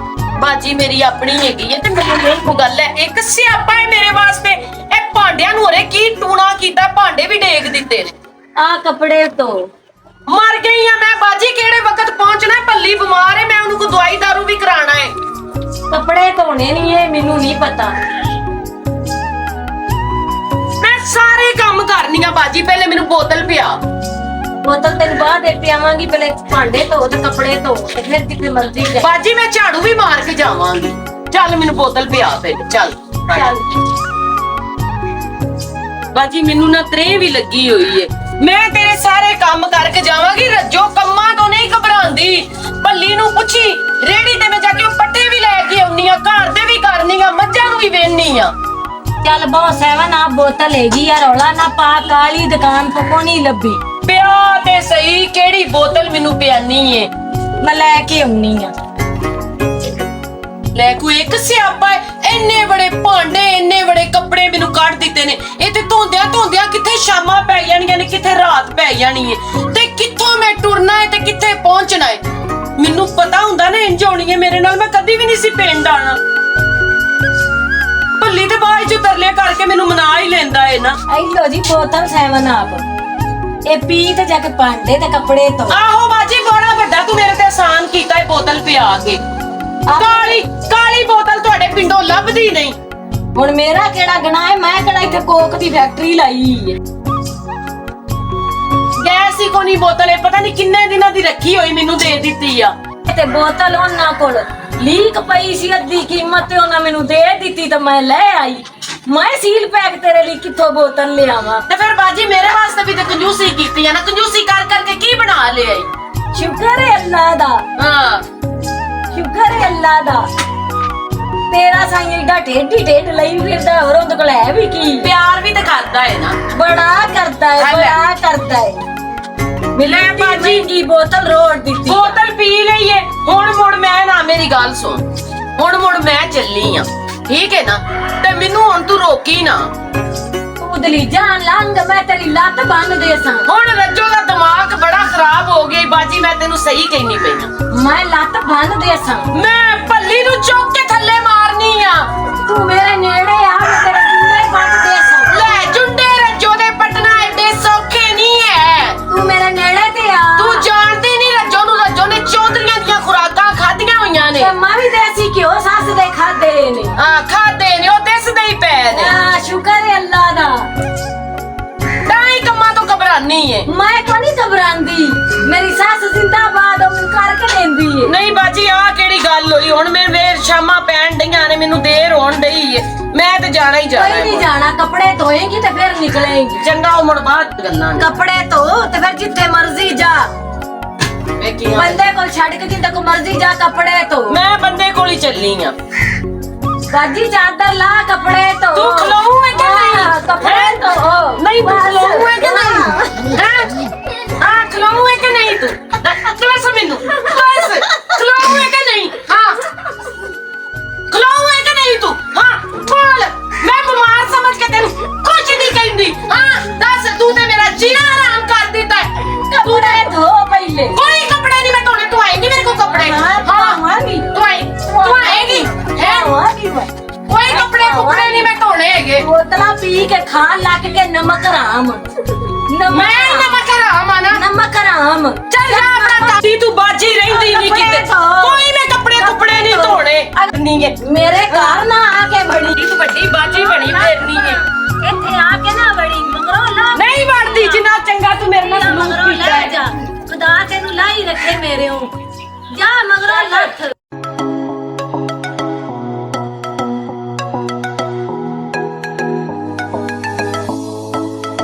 ਬਾਜੀ ਮੇਰੀ ਆਪਣੀ ਹੈਗੀ ਹੈ ਤੇ ਮੈਨੂੰ ਇਹ ਗੱਲ ਹੈ, ਇੱਕ ਸਿਆਪਾ ਹੈ ਮੇਰੇ ਵਾਸਤੇ। ਇਹ ਭਾਂਡਿਆਂ ਨੂੰ ਹਰੇ ਕੀ ਟੂਣਾ ਕੀਤਾ, ਭਾਂਡੇ ਵੀ ਡੇਗ ਦਿੱਤੇ ਨੇ। ਆ ਕੱਪੜੇ ਧੋ। ਮਰ ਗਈ ਆ ਮੈਂ ਬਾਜੀ, ਕਿਹੜੇ ਵਕਤ ਪਹੁੰਚਣਾ? ਭੱਲੀ ਬਿਮਾਰ ਹੈ, ਮੈਂ ਉਹਨੂੰ ਕੋਈ ਦਵਾਈ ਦਾਰੂ ਵੀ ਕਰਾਣਾ ਹੈ। ਕੱਪੜੇ ਧੋਣੇ ਨਹੀਂ ਹੈ, ਮੈਨੂੰ ਨਹੀਂ ਪਤਾ। ਮੈਂ ਸਾਰੇ ਕੰਮ ਕਰਨੀ ਆ ਬਾਜੀ, ਪਹਿਲੇ ਮੈਨੂੰ ਬੋਤਲ ਪਿਆ। ਬੋਤਲ ਤੈਨੂੰ ਬਾਅਦ ਦੇ ਪਿਆਵਾਂਗੀ, ਪਹਿਲੇ ਭਾਂਡੇ ਧੋ ਤੇ ਕੱਪੜੇ ਧੋ ਤੇ ਫਿਰ ਜਿੱਥੇ ਮਰਜ਼ੀ ਜਾ। ਬਾਜੀ ਮੈਂ ਝਾੜੂ ਵੀ ਮਾਰ ਕੇ ਜਾਵਾਂਗੀ। ਚੱਲ ਮੈਨੂੰ ਬੋਤਲ ਪਿਆ ਪਹਿਲੇ, ਚੱਲ ਚੱਲ ਬਾਜੀ ਮੈਨੂੰ ਨਾ ਤਰੇ ਵੀ ਲੱਗੀ ਹੋਈ ਏ। ਮੈਂ ਤੇਰੇ ਸਾਰੇ ਕੰਮ ਕਰਕੇ ਜਾਵਾਂਗੀ, ਰੱਜੋ ਕੰਮਾਂ ਤੋਂ ਨਹੀਂ ਘਬਰਾਉਂਦੀ। ਭੱਲੀ ਨੂੰ ਪੁੱਛੀ, ਰੇੜੀ ਤੇ ਮੈਂ ਜਾ ਕੇ ਉਹ ਪੱਟੇ ਵੀ ਲੈ ਕੇ ਆਉਣੀ ਆ, ਘਰ ਦੇ ਵੀ ਕਰਨੀ ਆ, ਮੱਝਾਂ ਨੂੰ ਵੀ ਵੇਚਣੀ ਆ। ਚੱਲ ਬਹੁਤ 7 ਆ ਬੋਤਲ ਹੈਗੀ ਆ, ਰੌਲਾ ਨਾ ਪਾ, ਕਾਲੀ ਦੁਕਾਨ ਤੋਂ ਕੋਣੀ ਲੱਭੀ। ਪਿਆ ਤੇ ਸਹੀ, ਕਿਹੜੀ ਬੋਤਲ ਮੈਨੂੰ ਪਿਆਨੀ ਏ? ਮੈਂ ਲੈ ਕੇ ਆਉਣੀ ਆ। ਲੈ ਕੋਈ ਇੱਕ ਸਿਆਪਾ ਹੈ, ਇੰਨੇ ਬੜੇ ਭਾਂਡੇ, ਇੰਨੇ ਬੜੇ ਕੱਪੜੇ ਮੈਨੂੰ ਕੱਢ ਦਿੱਤੇ ਨੇ। ਇਹ ਤੇ ਧੋਂਦਿਆਂ ਧੋਂਦਿਆਂ ਕਿੱਥੇ ਸ਼ਾਮਾਂ ਪੈ ਜਾਣੀਆਂ ਨੇ, ਕਿੱਥੇ ਰਾਤ ਪੈ ਜਾਣੀ ਏ, ਤੇ ਕਿੱਥੋਂ ਮੈਂ ਟੁਰਨਾ ਹੈ ਤੇ ਕਿੱਥੇ ਪਹੁੰਚਣਾ ਹੈ। ਮੈਨੂੰ ਪਤਾ ਹੁੰਦਾ ਨਾ ਇੰਜ ਹੋਣੀ ਹੈ ਮੇਰੇ ਨਾਲ, ਮੈਂ ਕਦੀ ਵੀ ਨਹੀਂ ਸੀ ਪਿੰਡ ਆਣਾ। ਭੱਲੀ ਤੇ ਬਾਅਦ ਚ ਤਰਲੇ ਕਰਕੇ ਮੈਨੂੰ ਮਨਾ ਹੀ ਲੈਂਦਾ ਏ ਨਾ। ਆਈ ਲੋ ਜੀ ਬੋਤਲ 7 ਆਪ, ਇਹ ਪੀ ਤੇ ਜਾ ਕੇ ਭਾਂਡੇ ਤੇ ਕੱਪੜੇ ਧੋ। ਆਹੋ ਬਾਜੀ ਬੜਾ ਵੱਡਾ ਤੂੰ ਮੇਰੇ ਤੇ ਆਸਾਨ ਕੀਤਾ ਏ ਬੋਤਲ ਪਿਆ ਕੇ। ਕਾਲੀ ਕਾਲੀ ਬੋਤਲ ਤੁਹਾਡੇ ਪਿੰਡੋਂ ਲੱਭਦੀ ਨਹੀਂ। ਹੁਣ ਮੇਰਾ ਕਿਹੜਾ ਗੁਨਾਹ ਹੈ? ਮੈਂ ਕਿਹੜਾ ਇੱਥੇ ਕੋਕ ਦੀ ਫੈਕਟਰੀ ਲਾਈ ਹੈ? ਗੈਸ ਹੀ ਕੋਨੀ ਬੋਤਲ ਏ, ਪਤਾ ਨਹੀਂ ਕਿੰਨੇ ਦਿਨਾਂ ਦੀ ਰੱਖੀ ਹੋਈ ਮੈਨੂੰ ਦੇ ਦਿੱਤੀ ਆ। ਤੇ ਬੋਤਲ ਉਹਨਾਂ ਕੋਲ ਲੀਕ ਪਈ ਸੀ, ਅੱਧੀ ਕੀਮਤ ਤੇ ਉਹਨਾਂ ਮੈਨੂੰ ਦੇ ਦਿੱਤੀ ਤੇ ਮੈਂ ਲੈ ਆਈ। ਮੈਂ ਸੀਲ ਪੈਕ ਤੇਰੇ ਲਈ ਕਿੱਥੋਂ ਬੋਤਲ ਲਿਆਵਾਂ? ਤੇ ਫਿਰ ਬਾਜੀ ਮੇਰੇ ਵਾਸਤੇ ਵੀ ਤੇ ਕੰਜੂਸੀ ਕੀਤੀ ਆ ਨਾ, ਕੰਜੂਸੀ ਕਰ ਕਰਕੇ ਕੀ ਬਣਾ ਲਿਆ ਈ? ਸ਼ੁਕਰ ਹੈ ਅੱਲਾ ਦਾ, ਹਾਂ ਸ਼ੁਕਰ ਹੈ ਅੱਲਾ ਦਾ। ਤੇਰਾ ਸਾਈਂ ਏਡਾ ਢੇਡ ਲਈ ਫਿਰਦਾ, ਹੋਰ ਉਹਦੇ ਕੋਲ ਹੈ ਵੀ ਕੀ? ਪਿਆਰ ਵੀ ਤੇ ਕਰਦਾ ਹੈ ਨਾ, ਬੜਾ ਕਰਦਾ ਹੈ, ਬੜਾ ਕਰਦਾ ਹੈ। ਮਿਲੇ ਬਾਜੀ ਕੀ ਬੋਤਲ ਰੋੜ ਦਿੱਤੀ। ਬੋਤਲ ਪੀ ਲਈ ਏ, ਹੁਣ ਮੁੜ ਮੈਂ ਨਾ, ਮੇਰੀ ਗੱਲ ਸੁਣ, ਹੁਣ ਮੁੜ ਮੈਂ ਚੱਲੀ ਆ, ਠੀਕ ਹੈ ਨਾ? ਤੇ ਮੈਨੂੰ ਹੁਣ ਤੂੰ ਰੋਕੀ ਨਾ। ਤੂੰ ਦਲੀਜਾਂ ਲੰਘ, ਮੈਂ ਤੇਰੀ ਲੱਤ ਬੰਨ ਦੇ ਸਾਂ। ਹੁਣ ਰੱਜੋ ਦਾ ਦਿਮਾਗ ਬੜਾ ਖਰਾਬ ਹੋ ਗਿਆ ਈ ਬਾਜੀ, ਮੈਂ ਤੈਨੂੰ ਸਹੀ ਕਹਿਨੀ ਪਈ ਆ। ਮੈਂ ਲੱਤ ਬੰਨ ਦੇ ਸਾਂ। ਮੈਂ ਭੱਲੀ ਨੂੰ ਚੁੱਕ ਕੇ ਥੱਲੇ ਮਾਰਨੀ ਆ। ਤੂੰ ਮੇਰੇ ਨੇੜੇ ਆ, ਮੈਂ ਤੇਰੇ ਜੁੰਡੇ ਬੰਨ ਦੇ ਸਾਂ। ਲੈ ਜੁੰਡੇ ਰੱਜੋ ਦੇ ਪਟਨਾ ਐਡੇ ਸੌਖੇ ਨਹੀਂ ਹੈ। ਤੂੰ ਮੇਰੇ ਨੇੜੇ ਤੇ ਆ। ਤੂੰ ਜਾਣਦੀ ਨਹੀਂ ਰੱਜੋ ਨੂੰ, ਰੱਜੋ ਨੇ ਚੌਧਰੀਆਂ ਦੀਆਂ ਖੁਰਾਕਾਂ ਖਾਧੀਆਂ ਹੋਈਆਂ ਨੇ। ਤੇ ਮੈਂ ਵੀ ਦੇਸੀ ਘਿਓ ਸੱਸ ਦੇ ਖਾਦੇ ਨੇ। ਹਾਂ ਖਾਦੇ ਨੇ, ਉਹ ਦਿਸਦੇ ਹੀ ਪੈ ਨੇ। ਆ ਸ਼ੁਕਰ ਹੈ ਅੱਲਾ ਦਾ। ਤਾਂ ਹੀ ਕੰਮਾਂ ਤੋਂ ਘਬਰਾਨੀ ਏ। ਮੈਂ ਕੋਈ ਘਬਰਾਂਦੀ, ਮੇਰੀ ਸੱਸ ਜ਼ਿੰਦਾਬਾਦ, ਉਹ ਮੈਨੂੰ ਕਰਕੇ ਦਿੰਦੀ ਏ। ਨਹੀਂ ਬਾਜੀ ਆਹ ਕਿਹੜੀ ਗੱਲ ਹੋਈ? ਹੁਣ ਮੇਰੇ ਸ਼ਾਮਾਂ ਪੈਣ ਡਈਆਂ ਨੇ, ਮੈਨੂੰ ਦੇਰ ਹੋਣ ਡਈ ਏ, ਮੈਂ ਤੇ ਜਾਣਾ ਹੀ ਜਾਣਾ ਕੋਈ ਨਹੀਂ ਹੈ। ਜਾਣਾ, ਕੱਪੜੇ ਧੋਏਂਗੀ ਤੇ ਫਿਰ ਨਿਕਲੇਂਗੀ। ਚੰਗਾ ਉਹ ਮੁੜ ਬਾਅਦ ਗੱਲਾਂ ਨੇ। ਕੱਪੜੇ ਧੋ ਤੇ ਫਿਰ ਜਿੱਥੇ ਮਰਜ਼ੀ ਜਾ, ਵੇਖੀਆਂ ਬੰਦੇ ਕੋਲ ਛੱਡ ਕੇ ਜਿੱਥੇ ਕੋ ਮਰਜ਼ੀ ਜਾ, ਕੱਪੜੇ ਧੋ। ਮੈਂ ਬੰਦੇ ਕੋਲ ਹੀ ਚੱਲੀ ਆ। ਬਾਜੀ ਚਾਦਰ ਲਾ, ਕੱਪੜੇ ਧੋ। ਤੂੰ ਖਲੋਊ ਹੈ ਕਿ ਨਹੀਂ? ਕੱਪੜੇ ਧੋ। ਨਹੀਂ ਤੂੰ ਖਲੋਊ ਹੈ ਕਿ ਨਹੀਂ? ਹੈ ਆ ਖਲੋਊ ਹੈ ਕਿ ਨਹੀਂ ਤੂੰ? ਦੱਸ ਮੈਨੂੰ, ਦੱਸ ਖਲੋਊ ਹੈ ਕਿ ਨਹੀਂ? ਹਾਂ ਖਲੋਊ ਹੈ ਕਿ ਨਹੀਂ ਤੂੰ? ਹਾਂ ਬੋਲ, ਮੈਂ ਬਿਮਾਰ ਸਮਝ ਕੇ ਤੈਨੂੰ ਕੁਝ ਨਹੀਂ ਕਹਿੰਦੀ। ਹਾਂ ਦੱਸ, ਤੂੰ ਤੇ ਮੇਰਾ ਜੀਣਾ ਆਰਾਮ ਕਰ ਦਿੱਤਾ ਹੈ। ਤੂੰ ਕੱਪੜੇ ਧੋ ਪਹਿਲੇ। ਕੋਈ ਕੱਪੜੇ ਨਹੀਂ ਮੈਂ ਧੋਣੇ, ਤੂੰ ਆਏਗੀ ਮੇਰੇ ਕੋਲ ਕੱਪੜੇ? ਆਵਾਂਗੀ। ਤੂੰ ਆਏਗੀ ਹੈ? ਆਵਾਂਗੀ ਮੈਂ। ਕੋਈ ਕੱਪੜੇ ਕੁਪੜੇ ਨਹੀਂ ਮੈਂ ਧੋਣੇ ਹੈਗੇ। ਬੋਤਲਾਂ ਪੀ ਕੇ ਖਾਣ ਲੱਗ ਕੇ ਨਮਕ ਹਰਾਮ। ਮੈਂ ਨਮਕ ਹਰਾਮ ਆ ਨਾ? ਨਮਕ ਹਰਾਮ ਹਰਾਮ ਚੱਲ ਜਾ ਆਪਣਾ ਕਾਤੀ ਤੂੰ ਬਾਜੀ ਰਹਿੰਦੀ ਨਹੀਂ ਕਿਤੇ ਕੋਈ ਮੈਂ ਕੱਪੜੇ ਨਹੀਂ ਧੋਣੇ ਨਹੀਂ ਹੈ ਮੇਰੇ ਘਰ ਨਾ ਆ ਕੇ ਬੜੀ ਤੂੰ ਵੱਡੀ ਬਾਜੀ ਬਣੀ ਫੇਰਨੀ ਹੈ ਇੱਥੇ ਆ ਕੇ ਨਾ ਬੜੀ ਮਗਰੋਂ ਲਾ ਨਹੀਂ ਵੜਦੀ ਜਿੰਨਾ ਚੰਗਾ ਤੂੰ ਮੇਰੇ ਨਾਲ ਸਲੂਕ ਮਗਰੋਂ ਕੀਤਾ ਲੈ ਹੈ ਜਾ ਖੁਦਾ ਤੈਨੂੰ ਲਾਈ ਰੱਖੇ ਮੇਰੇ ਨੂੰ ਜਾ ਮਗਰੋਂ ਲੱਥ